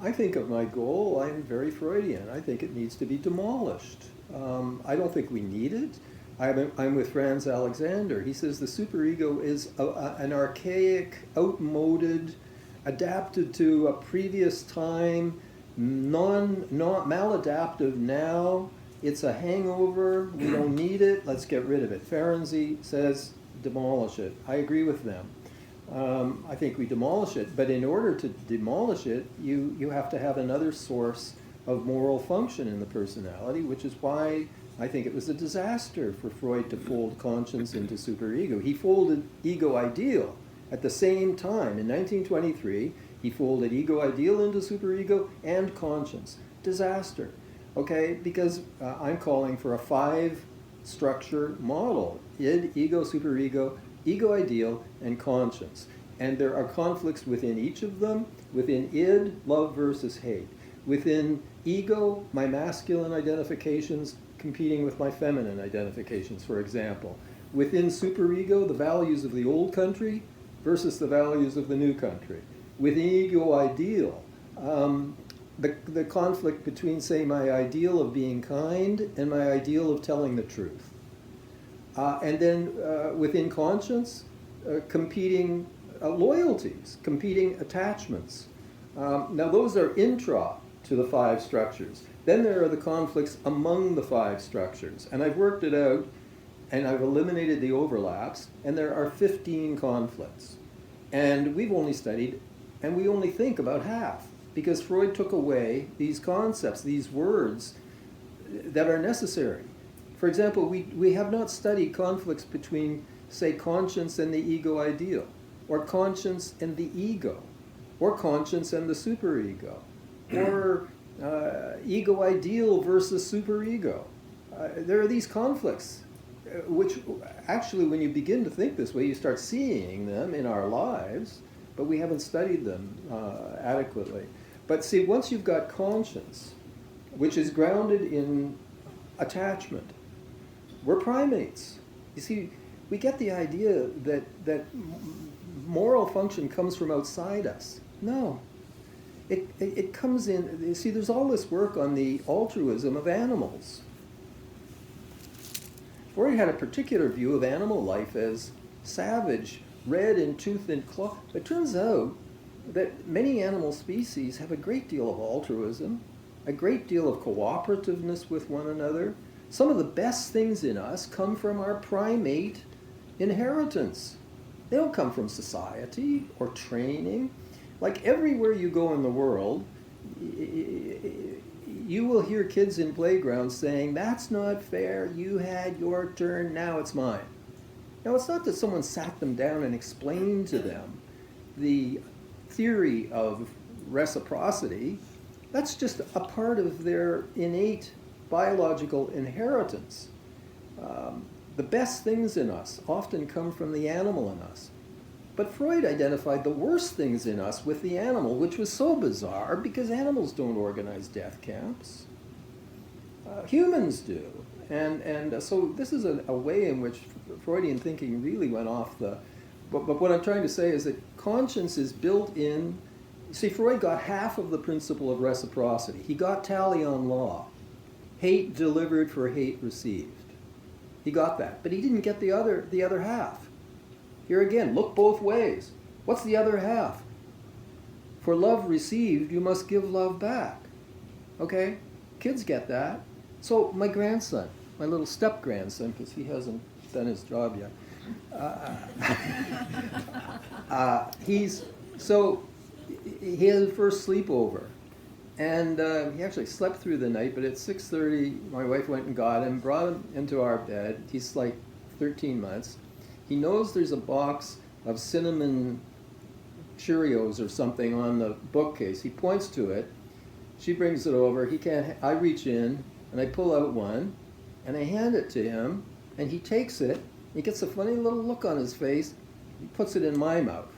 I think of my goal, I'm very Freudian. I think it needs to be demolished. I don't think we need it. I'm with Franz Alexander. He says the superego is an archaic, outmoded, adapted to a previous time, not maladaptive now. It's a hangover. We don't need it. Let's get rid of it. Ferenczi says demolish it. I agree with them. I think we demolish it. But in order to demolish it, you have to have another source of moral function in the personality, which is why I think it was a disaster for Freud to fold conscience into superego. He folded ego ideal at the same time. In 1923, he folded ego ideal into superego and conscience. Disaster. Okay, because I'm calling for a 5-structure model. Id, ego, superego, ego ideal, and conscience. And there are conflicts within each of them. Within id, love versus hate. Within ego, my masculine identifications competing with my feminine identifications, for example. Within superego, the values of the old country versus the values of the new country. Within ego ideal, the conflict between, say, my ideal of being kind and my ideal of telling the truth. And then within conscience, competing loyalties, competing attachments. Now those are intra to the 5 structures. Then there are the conflicts among the 5 structures. And I've worked it out, and I've eliminated the overlaps, and there are 15 conflicts. And we've only studied, and we only think about half, because Freud took away these concepts, these words that are necessary. For example, we have not studied conflicts between, say, conscience and the ego ideal, or conscience and the ego, or conscience and the superego, or ego ideal versus superego. There are these conflicts, which actually, when you begin to think this way, you start seeing them in our lives, but we haven't studied them adequately. But see, once you've got conscience, which is grounded in attachment, we're primates. You see, we get the idea that moral function comes from outside us. No. It comes in, you see, there's all this work on the altruism of animals. Freud had a particular view of animal life as savage, red in tooth and claw. It turns out that many animal species have a great deal of altruism, a great deal of cooperativeness with one another. Some of the best things in us come from our primate inheritance. They don't come from society or training. Like everywhere you go in the world, you will hear kids in playgrounds saying, "That's not fair, you had your turn, now it's mine." Now, it's not that someone sat them down and explained to them the theory of reciprocity. That's just a part of their innate biological inheritance. The best things in us often come from the animal in us. But Freud identified the worst things in us with the animal, which was so bizarre because animals don't organize death camps. Humans do. And so this is a way in which Freudian thinking really went off the... But what I'm trying to say is that conscience is built in... See, Freud got half of the principle of reciprocity. He got Talion law. Hate delivered for hate received. He got that. But he didn't get the other half. Here again, look both ways. What's the other half? For love received, you must give love back. Okay? Kids get that. So my grandson, my little step-grandson, because he hasn't done his job yet, he had his first sleepover. And he actually slept through the night, but at 6:30, my wife went and got him, brought him into our bed. He's like 13 months. He knows there's a box of cinnamon Cheerios or something on the bookcase. He points to it. She brings it over. I reach in, and I pull out one, and I hand it to him, and he takes it. He gets a funny little look on his face. He puts it in my mouth.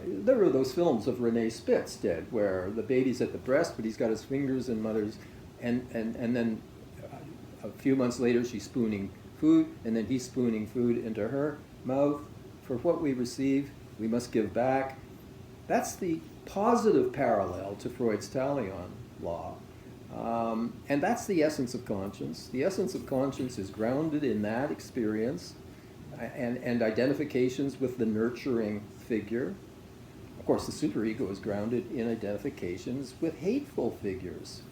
There were those films of Renee Spitz did, where the baby's at the breast, but he's got his fingers in mother's, and then a few months later she's spooning food, and then he's spooning food into her mouth. For what we receive, we must give back. That's the positive parallel to Freud's Talion law. And that's the essence of conscience. The essence of conscience is grounded in that experience and identifications with the nurturing figure. Of course, the superego is grounded in identifications with hateful figures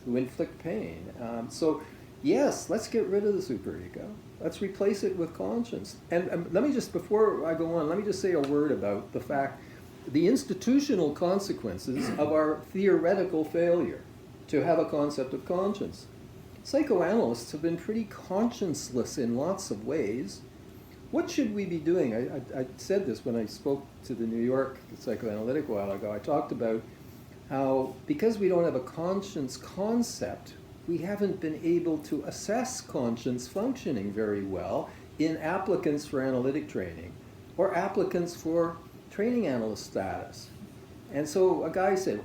who inflict pain. So, yes, let's get rid of the superego. Let's replace it with conscience. And let me just, before I go on, let me just say a word about the fact, the institutional consequences of our theoretical failure to have a concept of conscience. Psychoanalysts have been pretty conscienceless in lots of ways. What should we be doing? I said this when I spoke to the New York Psychoanalytic a while ago. I talked about how, because we don't have a conscience concept, we haven't been able to assess conscience functioning very well in applicants for analytic training or applicants for training analyst status. And so a guy said,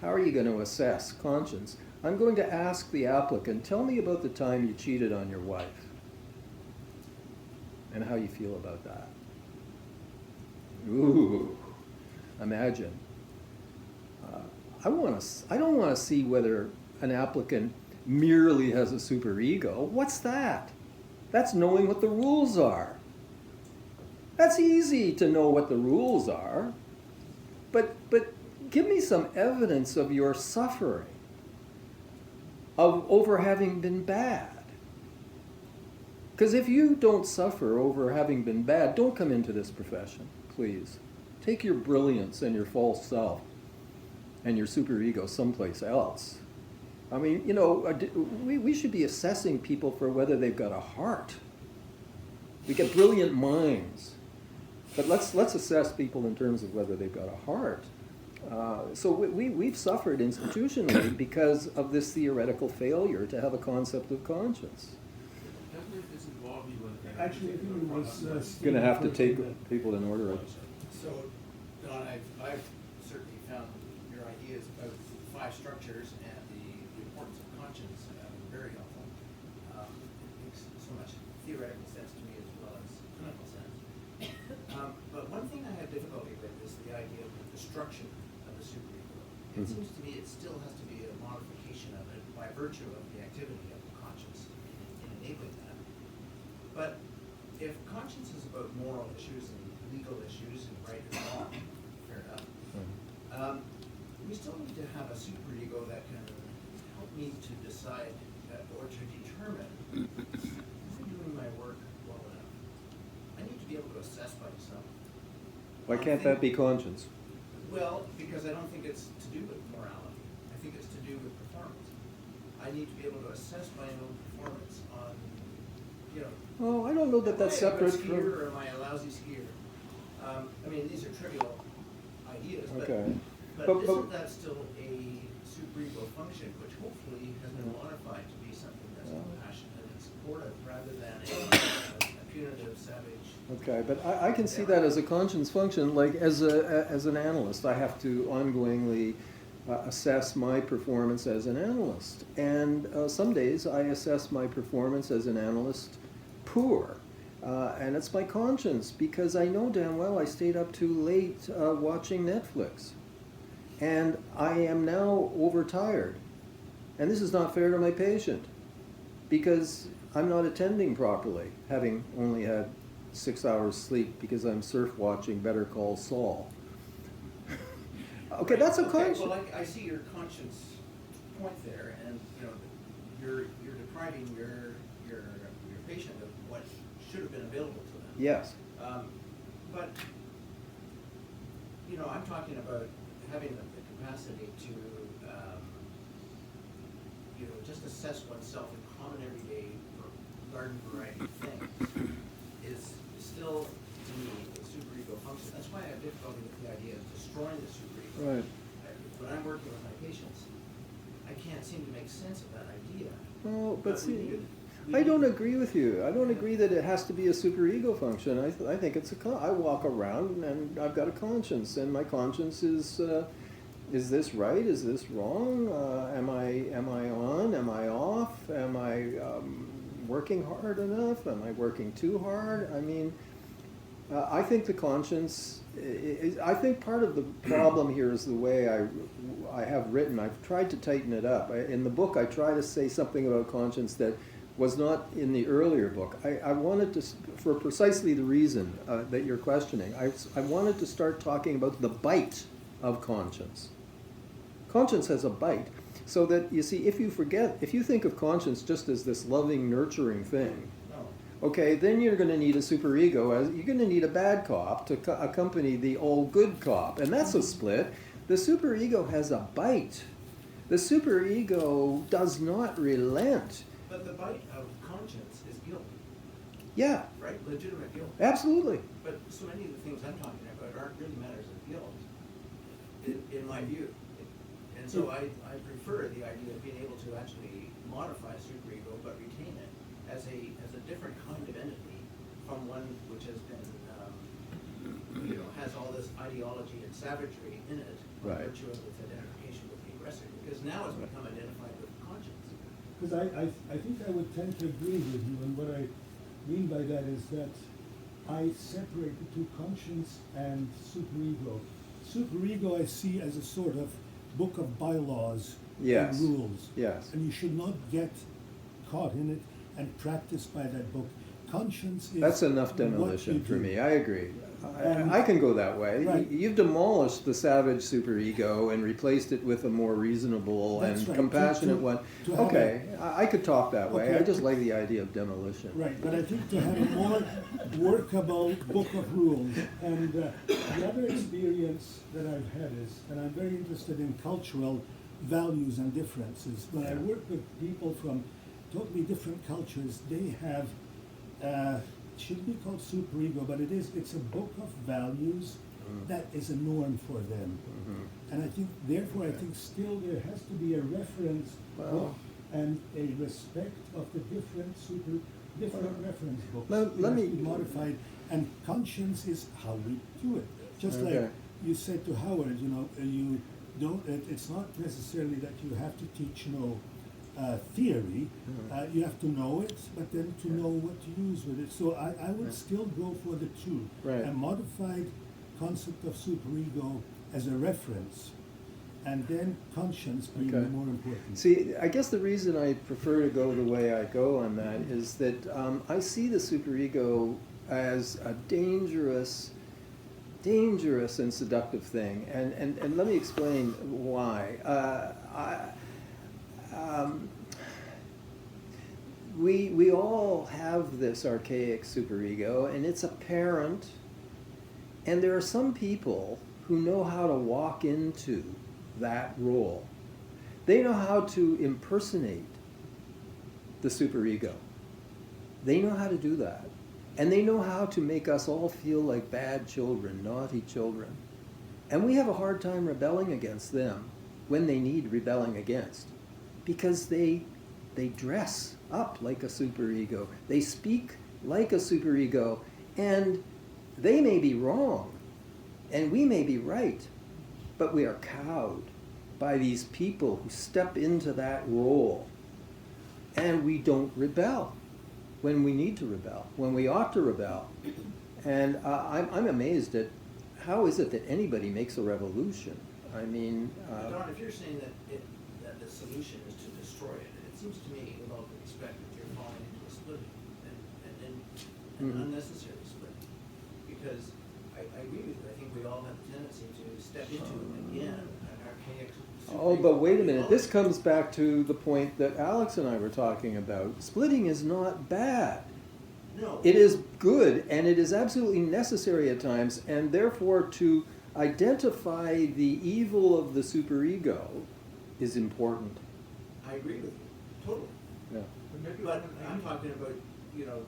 how are you going to assess conscience? I'm going to ask the applicant, tell me about the time you cheated on your wife and how you feel about that. Ooh, imagine. I don't want to see whether an applicant merely has a superego. What's that? That's knowing what the rules are. That's easy to know what the rules are. But give me some evidence of your suffering, over having been bad. Because if you don't suffer over having been bad, don't come into this profession, please. Take your brilliance and your false self and your superego someplace else. I mean, you know, we should be assessing people for whether they've got a heart. We get brilliant minds, but let's assess people in terms of whether they've got a heart. So we've suffered institutionally because of this theoretical failure to have a concept of conscience. Actually, I think it was... Going to have to take people in order. So, Don, I've certainly found your ideas about the 5 structures and the importance of conscience very helpful. It makes so much theoretical sense to me as well as clinical sense. But one thing I have difficulty with is the idea of the destruction of the superego. It seems to me it still has to be a modification of it by virtue of the activity of the conscience in enabling that. But if conscience is about moral issues and legal issues and right and wrong, fair enough, we still need to have a superego that can help me to decide or to determine if I'm doing my work well enough. I need to be able to assess myself. Why can't that be conscience? Well, because I don't think it's to do with morality. I think it's to do with performance. I need to be able to assess my own performance on, you know. Oh, I don't know that that's separate am I a good skier from. or am I a lousy skier? I mean, these are trivial ideas, Okay. but But- isn't that still a superego function, which hopefully has been modified to be something that's compassionate and supportive rather than a punitive, savage. Okay, but I can see that as a conscience function. Like as an analyst, I have to ongoingly assess my performance as an analyst, and some days I assess my performance as an analyst poor, and it's my conscience because I know damn well I stayed up too late watching Netflix, and I am now overtired, and this is not fair to my patient because I'm not attending properly, having only had 6 hours sleep because I'm surf watching Better Call Saul. Okay, that's a conscience. Well, I see your conscience point there, and you know, you're depriving your patient of what should have been available to them. Yes. But you know, I'm talking about having the capacity to you know, just assess oneself in common everyday garden variety things is still to me a superego function. That's why I have difficulty with the idea of destroying the superego. Right. When I'm working with my patients, I can't seem to make sense of that idea. Well, but see, we I don't need- agree with you. I don't agree that it has to be a superego function. I think it's I walk around and I've got a conscience, and my conscience is this right? Is this wrong? Am I on? Am I off? Am I working hard enough? Am I working too hard? I mean, I think the conscience. I think part of the problem here is the way I have written. I've tried to tighten it up. In the book, I try to say something about conscience that was not in the earlier book. I wanted to, for precisely the reason that you're questioning, I wanted to start talking about the bite of conscience. Conscience has a bite. So that, you see, if you think of conscience just as this loving, nurturing thing, okay, then you're going to need a superego. You're going to need a bad cop to accompany the all good cop, and that's a split. The superego has a bite. The superego does not relent. But the bite of conscience is guilt, Yeah, right? Legitimate guilt. absolutely. But so many of the things I'm talking about aren't really matters of guilt, in my view. And so I prefer the idea of being able to actually modify a superego but retain it as a different kind of entity from one which has been, you know, has all this ideology and savagery in it, by Right. virtue of its identification with the aggressor, because now it's become identified with conscience. Because I think I would tend to agree with you, and what I mean by that is that I separate the two, conscience and superego. Superego I see as a sort of book of bylaws Yes. and rules. Yes. And you should not get caught in it and practice by that book. Conscience is That's enough what you demolition for do. me. I agree. And- I can go that way. Right. You've demolished the savage superego and replaced it with a more reasonable That's and right. compassionate To one. have Okay, I could talk that way. I Okay. just like the idea of demolition. Right, but I think to have a more workable book of rules. And the other experience that I've had is, and I'm very interested in cultural values and differences. When I work with people from totally different cultures, they have, it should be called superego, but it's a book of values that is a norm for them. And I think, therefore, I think still there has to be a reference Well- book and a respect of the different reference books. Let It has me- to be modified, and conscience is how we do it. Just Okay. like you said to Howard, you know, you don't. It's not necessarily that you have to teach, theory. You have to know it, but then to know what to use with it. So I would still go for the two. Right. A modified concept of superego as a reference, and then conscience being Okay. more important. See, I guess the reason I prefer to go the way I go on that is that I see the superego as a dangerous and seductive thing. And let me explain why. We all have this archaic superego, and it's apparent. And there are some people who know how to walk into that role. They know how to impersonate the superego. They know how to do that. And they know how to make us all feel like bad children, naughty children. And we have a hard time rebelling against them when they need rebelling against, because they dress up like a superego. They speak like a superego, and they may be wrong, and we may be right, but we are cowed by these people who step into that role, and we don't rebel when we need to rebel, when we ought to rebel. And I'm amazed at how is it that anybody makes a revolution? I mean... Don, if you're saying that the solution is to destroy it, it seems to me, with all due respect, that you're falling into a splitting, and an unnecessary splitting. Because I agree with you, I think we all have a tendency to step into, again, an archaic... Oh, but wait a minute. This comes back to the point that Alex and I were talking about. Splitting is not bad. No. It is good, and it is absolutely necessary at times, and therefore to identify the evil of the superego is important. I agree with you, totally. Yeah. But I'm talking about, you know,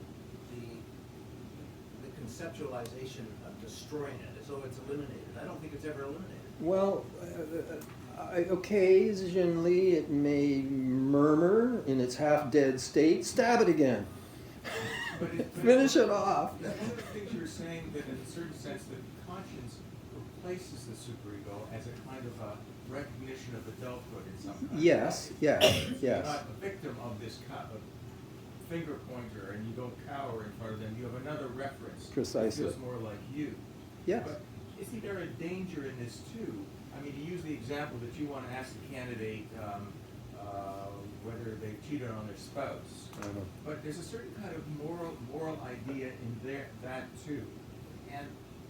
the conceptualization of destroying it, as though it's eliminated. I don't think it's ever eliminated. Well, occasionally it may murmur in its half-dead state. Stab it again. Finish it off. One of the things you were saying, that in a certain sense, that conscience replaces the superego as a kind of a recognition of adulthood in some kind. Yes, yes, You're yes. not a victim of this finger pointer, and you don't cower in front of them. You have another reference. Precisely. That feels more like you. Yes. But isn't there a danger in this too? I mean, you use the example that you want to ask the candidate whether they cheated on their spouse. But there's a certain kind of moral idea in that too. And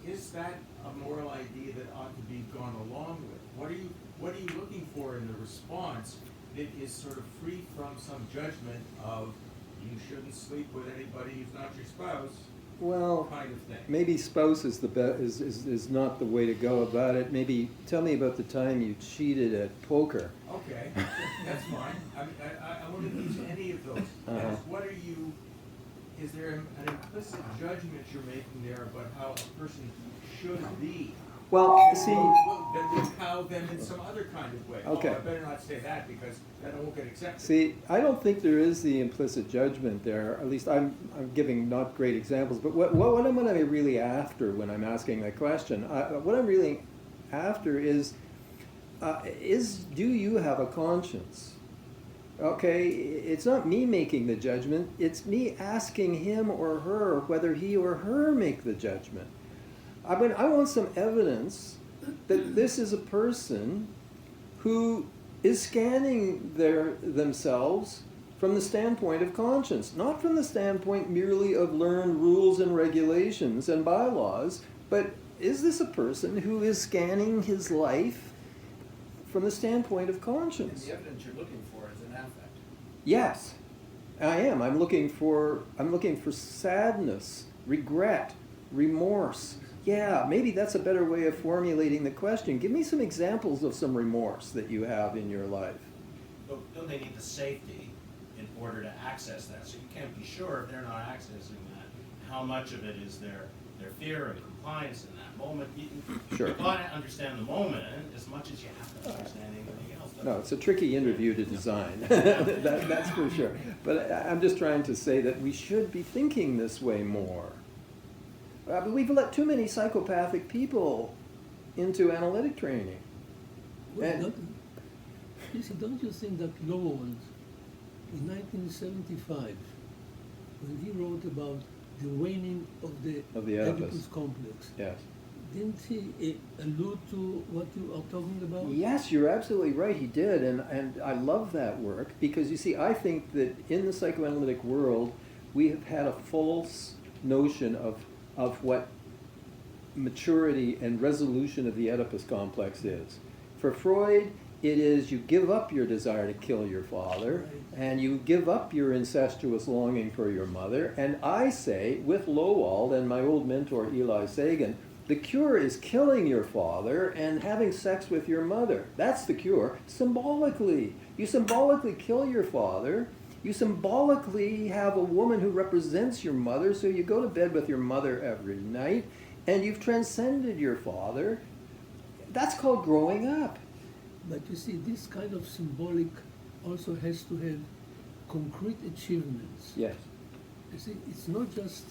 is that a moral idea that ought to be gone along with? What are you looking for in the response that is sort of free from some judgment of you shouldn't sleep with anybody who's not your spouse? Well, Kind of thing. maybe spouse is is not the way to go about it. Maybe tell me about the time you cheated at poker. Okay, that's fine. I want to use any of those. What are you? Is there an implicit judgment you're making there about how a person should be? Well, see, How then in some other kind of way? Okay. Oh, I better not say that because then it won't get accepted. see, I don't think there is the implicit judgment there. At least I'm giving not great examples. But what am I really after when I'm asking that question? What I'm really after is do you have a conscience? Okay, it's not me making the judgment. It's me asking him or her whether he or her make the judgment. I want some evidence that this is a person who is scanning themselves from the standpoint of conscience, not from the standpoint merely of learned rules and regulations and bylaws, but is this a person who is scanning his life from the standpoint of And conscience? the evidence you're looking for is an affect. Yes, I am. I'm looking for sadness, regret, remorse. Yeah, maybe that's a better way of formulating the question. Give me some examples of some remorse that you have in your life. But don't they need the safety in order to access that? So you can't be sure if they're not accessing that, how much of it is their fear and compliance in that moment. Sure. You've got to understand the moment as much as you have to understand anything else. No, it's a tricky interview to design. That's for sure. But I'm just trying to say that we should be thinking this way more. But we've let too many psychopathic people into analytic training. And- Don't you think that Roland, in 1975, when he wrote about the waning of the Of the Oedipus. Oedipus complex, Yes. Didn't he allude to what you are talking about? Yes, you're absolutely right, he did, and I love that work, because you see, I think that in the psychoanalytic world, we have had a false notion of what maturity and resolution of the Oedipus complex is. For Freud, it is you give up your desire to kill your father, and you give up your incestuous longing for your mother, and I say, with Lowald and my old mentor Eli Sagan, the cure is killing your father and having sex with your mother. That's the cure, symbolically. You symbolically kill your father. You symbolically have a woman who represents your mother, so you go to bed with your mother every night, and you've transcended your father. That's called growing up. But you see, this kind of symbolic also has to have concrete achievements. Yes. You see, it's not just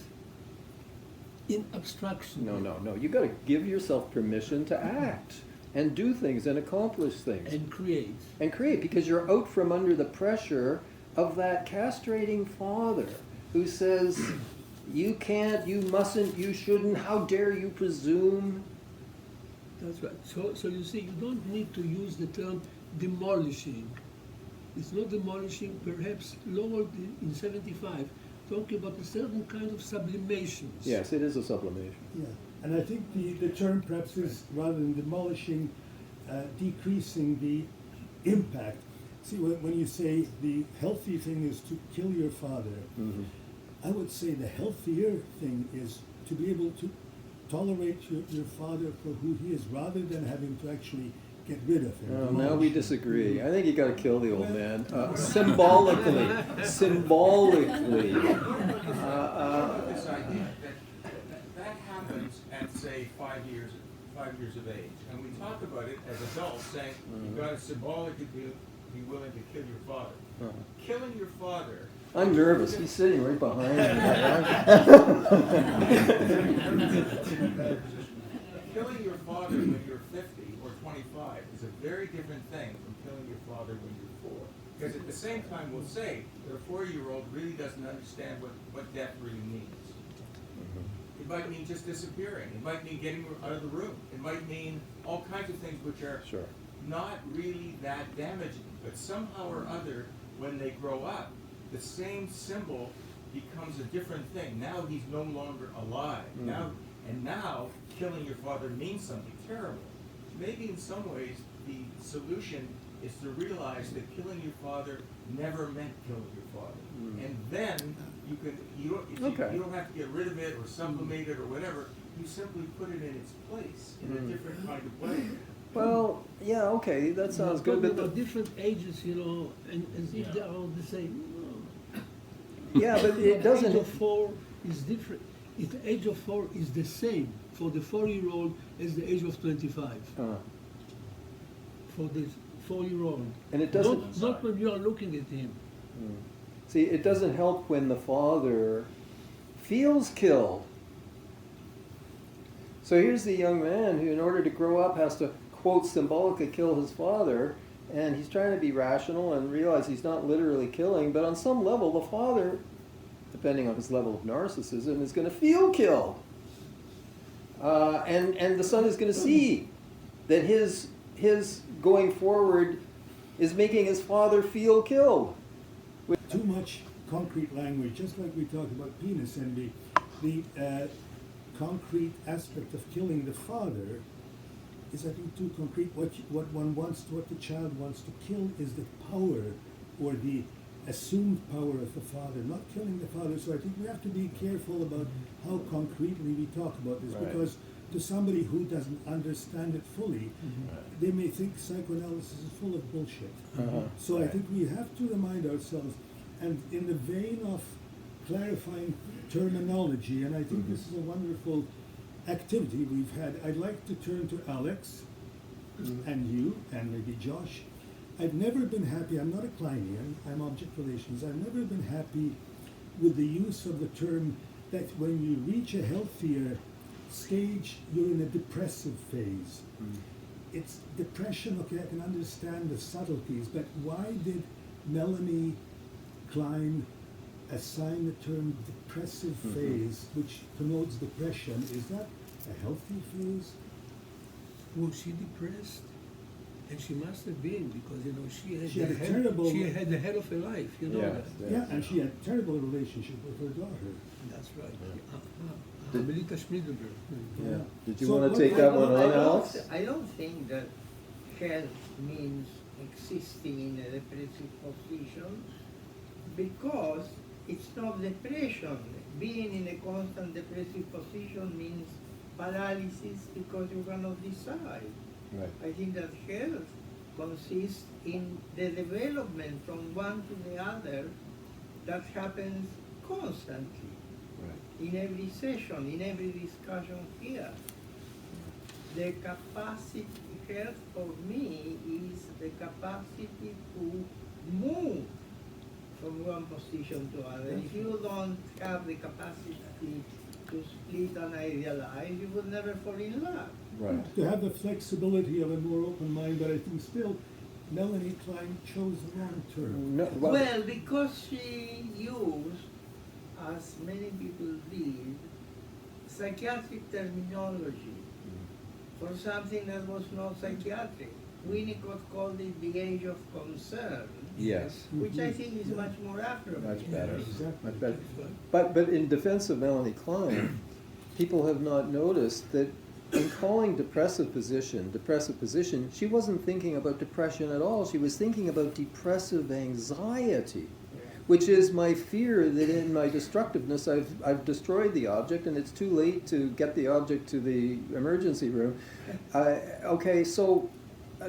in abstraction. No. You got to give yourself permission to act and do things and accomplish things. And create. And create, because you're out from under the pressure of that castrating father who says, you can't, you mustn't, you shouldn't, how dare you presume? That's right. So you see, you don't need to use the term demolishing. It's not demolishing, perhaps Lowell in 75, talking about a certain kind of sublimations. Yes, it is a sublimation. Yeah, and I think the term perhaps is, rather than demolishing, decreasing the impact. See, when you say the healthy thing is to kill your father, Mm-hmm. I would say the healthier thing is to be able to tolerate your father for who he is, rather than having to actually get rid of him. Oh, now we disagree. I think you got to kill the old man. Symbolically. Symbolically. This idea that happens at, say, 5 years of age, and we talk about it as adults, saying you've got to symbolically be willing to kill your father. Killing your father. I'm nervous. He's sitting right behind me. Killing your father when you're 50 or 25 is a very different thing from killing your father when you're 4. Because at the same time, we'll say that a 4-year-old really doesn't understand what death really means. It might mean just disappearing. It might mean getting out of the room. It might mean all kinds of things which are not really that damaging. But somehow or other, when they grow up, the same symbol becomes a different thing. Now he's no longer alive. Now killing your father means something terrible. Maybe in some ways the solution is to realize that killing your father never meant killing your father. And then you don't have to get rid of it or sublimate it or whatever. You simply put it in its place in a different kind of way. Well, yeah, okay, that sounds good. But the different ages, and as if they are all the same. Yeah, but it doesn't. The age of 4 is different. If the age of 4 is the same for the 4-year-old as the age of 25. For the 4-year-old. And it doesn't. Not when you are looking at him. See, it doesn't help when the father feels killed. So here's the young man who, in order to grow up, has to, quote, symbolically kill his father. And he's trying to be rational and realize he's not literally killing, but on some level, the father, depending on his level of narcissism, is going to feel killed. And the son is going to see that his going forward is making his father feel killed. Too much concrete language, just like we talked about penis envy. The concrete aspect of killing the father is, I think, too concrete. What one wants, what the child wants to kill is the power or the assumed power of the father, not killing the father. So I think we have to be careful about how concretely we talk about this, because to somebody who doesn't understand it fully, they may think psychoanalysis is full of bullshit. So I think we have to remind ourselves, and in the vein of clarifying terminology, and I think this is a wonderful activity we've had, I'd like to turn to Alex and you and maybe Josh. I've never been happy, I'm not a Kleinian, I'm object relations, I've never been happy with the use of the term that when you reach a healthier stage, you're in a depressive phase. It's depression, okay, I can understand the subtleties, but why did Melanie Klein assign the term depressive phase, which connotes depression? Is that a healthy phase? Was she depressed? And she must have been, because you know she She had a terrible- she had the head of her life, you know Yes, that. yes. Yeah, and she had a terrible relationship with her daughter. That's right. Did- Melita Schmiedelberg. Yeah. Did you So want to what- take that one on, Alex? I don't think that health means existing in a depressive position, because it's not depression. Being in a constant depressive position means paralysis because you cannot decide. Right. I think that health consists in the development from one to the other that happens constantly Right. in every session, in every discussion here. The capacity, health for me is the capacity to move from one position to other. If you don't have the capacity to split and idealize, you will never fall in love. Right. To have the flexibility of a more open mind, but I think still Melanie Klein chose the wrong term. No, Well, because she used, as many people did, psychiatric terminology for something that was not psychiatric. Winnicott called it the age of concern, yes. which I think is much more appropriate. Much better. Exactly. Much better. But in defense of Melanie Klein, people have not noticed that in calling depressive position, she wasn't thinking about depression at all. She was thinking about depressive anxiety, which is my fear that in my destructiveness I've destroyed the object and it's too late to get the object to the emergency room. Okay, so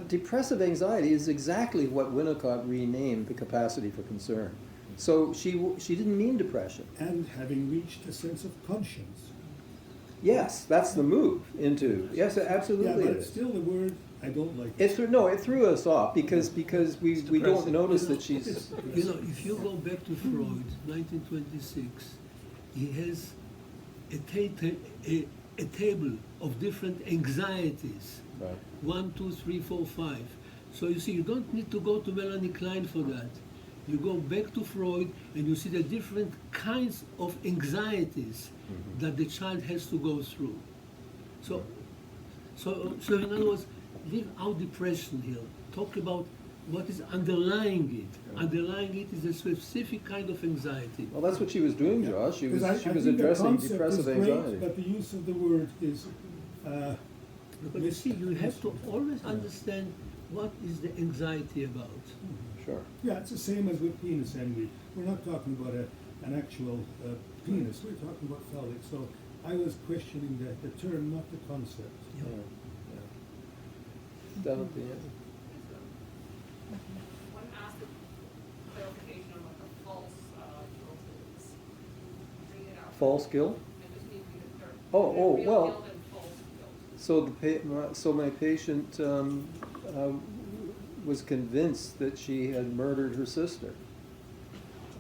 depressive anxiety is exactly what Winnicott renamed the capacity for concern. So she didn't mean depression. And having reached a sense of conscience. Yes, that's the move into. Yes, absolutely. Yeah, but it it's is. still the word I don't like. It threw us off because we don't notice that she's. You know, if you go back to Freud, 1926, he has a table of different anxieties. Right. 1, 2, 3, 4, 5. So you see, you don't need to go to Melanie Klein for that. You go back to Freud and you see the different kinds of anxieties that the child has to go through. So in other words, leave out depression here. Talk about what is underlying it. Underlying it is a specific kind of anxiety. Well, that's what she was doing, Josh. She was Because I think addressing the concept depressive is great, anxiety. but the use of the word is Because you see, you have to always understand what is the anxiety about. Sure. yeah, it's the same as with penis envy. We're not talking about an actual penis. We're talking about phallic. So I was questioning the term, not the concept. Yeah. Down at the end. One asked a clarification on what the false guilt is. Bring it out. False guilt. I just need to be the third. Oh, Real well. guilt and false guilt. So my patient was convinced that she had murdered her sister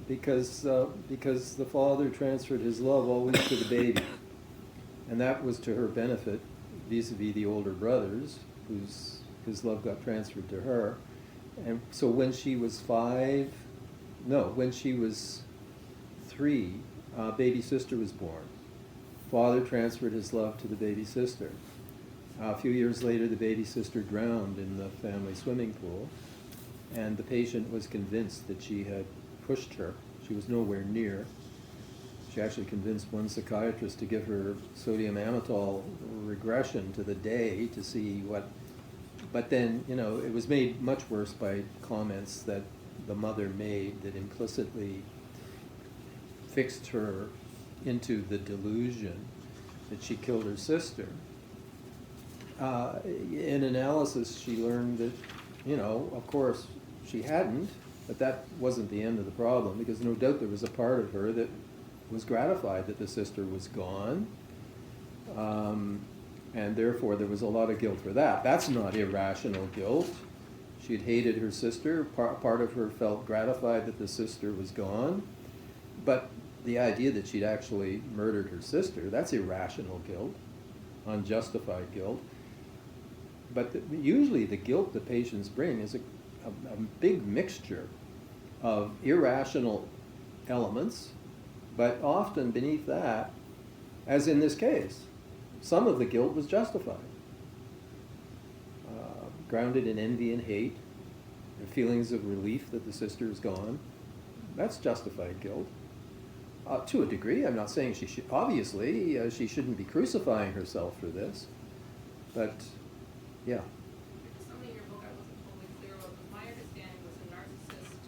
because the father transferred his love always to the baby, and that was to her benefit vis-a-vis the older brothers, whose love got transferred to her. And so when she was 3, baby sister was born. Father transferred his love to the baby sister. A few years later, the baby sister drowned in the family swimming pool, and the patient was convinced that she had pushed her. She was nowhere near. She actually convinced one psychiatrist to give her sodium amytal regression to the day to see what. But then, it was made much worse by comments that the mother made that implicitly fixed her into the delusion that she killed her sister. In analysis, she learned that, of course, she hadn't, but that wasn't the end of the problem, because no doubt there was a part of her that was gratified that the sister was gone, and therefore there was a lot of guilt for that. That's not irrational guilt. She had hated her sister. Part of her felt gratified that the sister was gone, but the idea that she'd actually murdered her sister, that's irrational guilt, unjustified guilt. But usually the guilt that patients bring is a big mixture of irrational elements, but often beneath that, as in this case, some of the guilt was justified. Grounded in envy and hate, and feelings of relief that the sister is gone. That's justified guilt. To a degree, I'm not saying she should, obviously, she shouldn't be crucifying herself for this, but yeah. Something in your book I wasn't totally clear about, but my understanding was a narcissist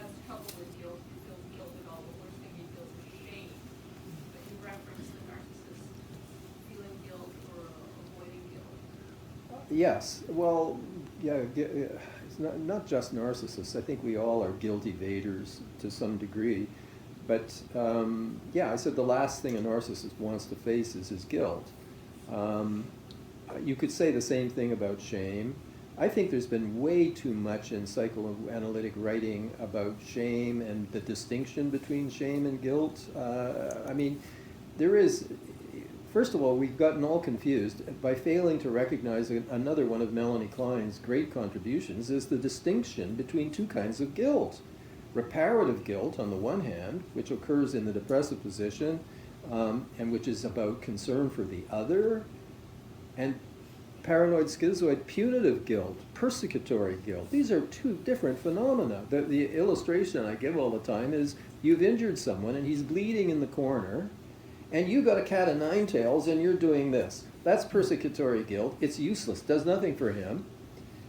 has trouble with guilt, he feels guilt at all, the worst thing he feels is shame. But you referenced the narcissist feeling guilt or avoiding guilt. Yes, well, yeah, it's not just narcissists. I think we all are guilt evaders to some degree. But yeah, I said the last thing a narcissist wants to face is his guilt. You could say the same thing about shame. I think there's been way too much in psychoanalytic writing about shame and the distinction between shame and guilt. I mean, there is, first of all, we've gotten all confused by failing to recognize another one of Melanie Klein's great contributions is the distinction between two kinds of guilt. Reparative guilt, on the one hand, which occurs in the depressive position, and which is about concern for the other, and paranoid schizoid punitive guilt, persecutory guilt. These are two different phenomena. The illustration I give all the time is you've injured someone and he's bleeding in the corner, and you got a cat of nine tails and you're doing this. That's persecutory guilt. It's useless, does nothing for him.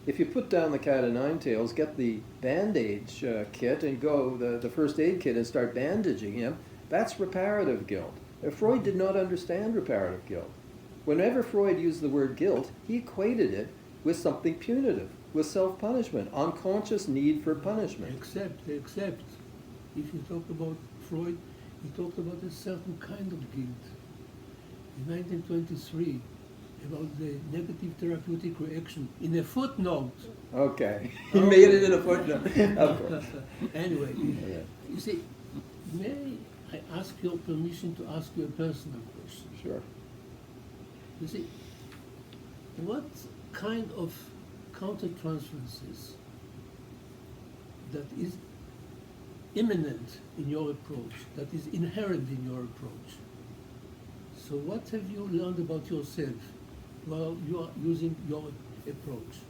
If you put down the cat of nine tails, get the bandage kit and go, the first aid kit, and start bandaging him, that's reparative guilt. Freud did not understand reparative guilt. Whenever Freud used the word guilt, he equated it with something punitive, with self-punishment, unconscious need for punishment. Except, if you talk about Freud, he talked about a certain kind of guilt. In 1923, about the negative therapeutic reaction in a footnote. Okay, he made it in a footnote, of course. Anyway, you see, may I ask your permission to ask you a personal question? Sure. You see, what kind of countertransferences that is imminent in your approach, that is inherent in your approach? So what have you learned about yourself while you are using your approach?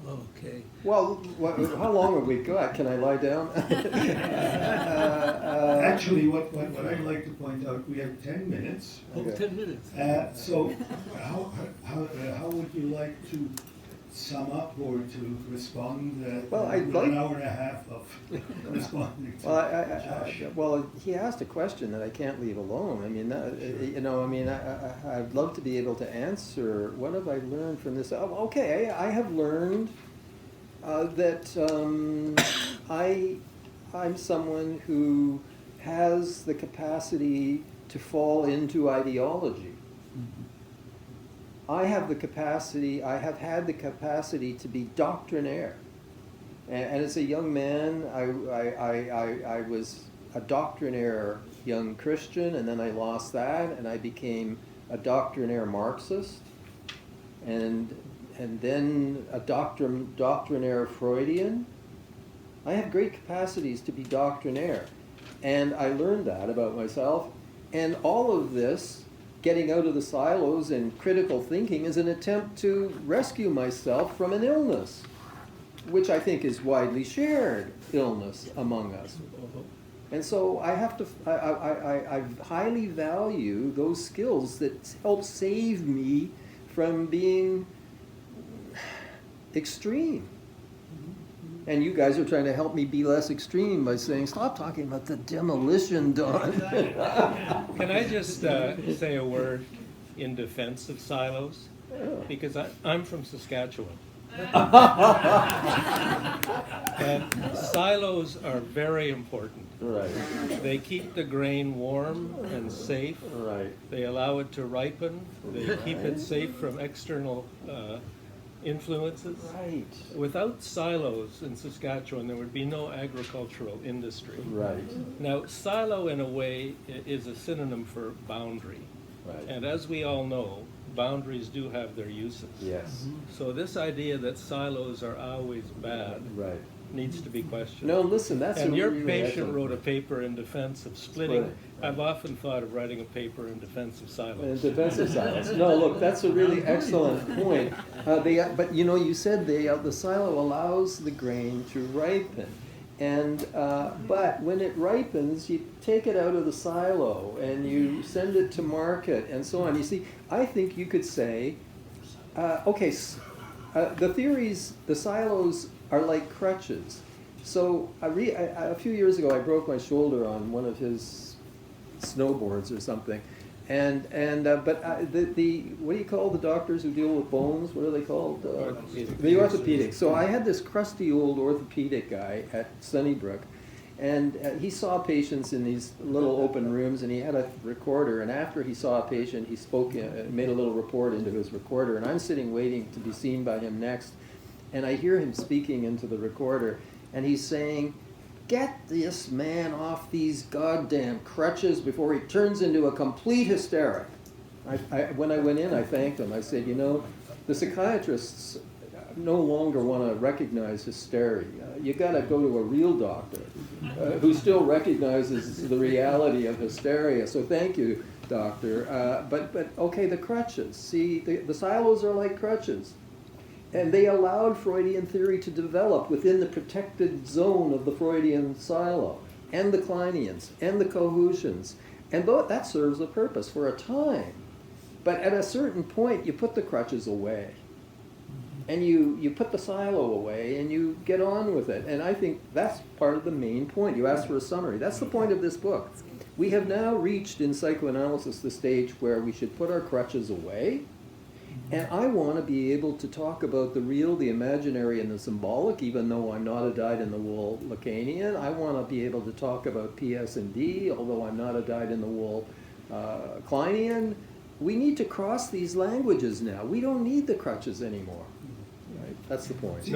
Okay. Well, how long have we got? Can I lie down? Actually, what I'd like to point out, we have 10 minutes. Okay. 10 minutes. So how would you like to sum up or to respond Well, I'd with like an hour and a half of responding to Josh? Well, he asked a question that I can't leave alone. I mean, I'd love to be able to answer. What have I learned from this? Oh, okay, I have learned that I'm someone who has the capacity to fall into ideology. I have the capacity, I have had the capacity to be doctrinaire. And as a young man, I was a doctrinaire young Christian, and then I lost that, and I became a doctrinaire Marxist, and then a doctrinaire Freudian. I have great capacities to be doctrinaire. And I learned that about myself. And all of this, getting out of the silos and critical thinking, is an attempt to rescue myself from an illness, which I think is widely shared illness among us. And so I have to, I highly value those skills that help save me from being extreme. And you guys are trying to help me be less extreme by saying, stop talking about the demolition, Don. Can I just say a word in defense of silos? Because I'm from Saskatchewan. And silos are very important. Right. They keep the grain warm and safe. Right. They allow it to ripen. They keep it safe from external influences. Right. Without silos in Saskatchewan, there would be no agricultural industry. Right. Now, silo in a way is a synonym for boundary. Right. And as we all know, boundaries do have their uses. Yes. So this idea that silos are always bad Right. needs to be questioned. No, listen, that's And a your really patient excellent wrote a point. paper in defense of splitting. Splitting, right. I've often thought of writing a paper in defense of In silos. defensive silence. No, look, that's a really excellent point. But you know, you said the silo allows the grain to ripen. And but when it ripens, you take it out of the silo and you send it to market and so on. You see, I think you could say, the theories, the silos are like crutches. So a few years ago, I broke my shoulder on one of his snowboards or something, but the what do you call the doctors who deal with bones? What are they called? The orthopedic. So I had this crusty old orthopedic guy at Sunnybrook, and he saw patients in these little open rooms, and he had a recorder. And after he saw a patient, he spoke, made a little report into his recorder. And I'm sitting waiting to be seen by him next, and I hear him speaking into the recorder. And he's saying, "Get this man off these goddamn crutches before he turns into a complete hysteric." When I went in, I thanked him. I said, you know, the psychiatrists no longer want to recognize hysteria. You got to go to a real doctor who still recognizes the reality of hysteria. So thank you, doctor. But okay, the crutches. See, the silos are like crutches. And they allowed Freudian theory to develop within the protected zone of the Freudian silo, and the Kleinians, and the Cohutians. And that serves a purpose for a time. But at a certain point, you put the crutches away. And you put the silo away, and you get on with it. And I think that's part of the main point. You asked for a summary. That's the point of this book. We have now reached in psychoanalysis the stage where we should put our crutches away. And I want to be able to talk about the real, the imaginary, and the symbolic, even though I'm not a dyed-in-the-wool Lacanian. I want to be able to talk about PS and D, although I'm not a dyed-in-the-wool Kleinian. We need to cross these languages now. We don't need the crutches anymore. Right? That's the point.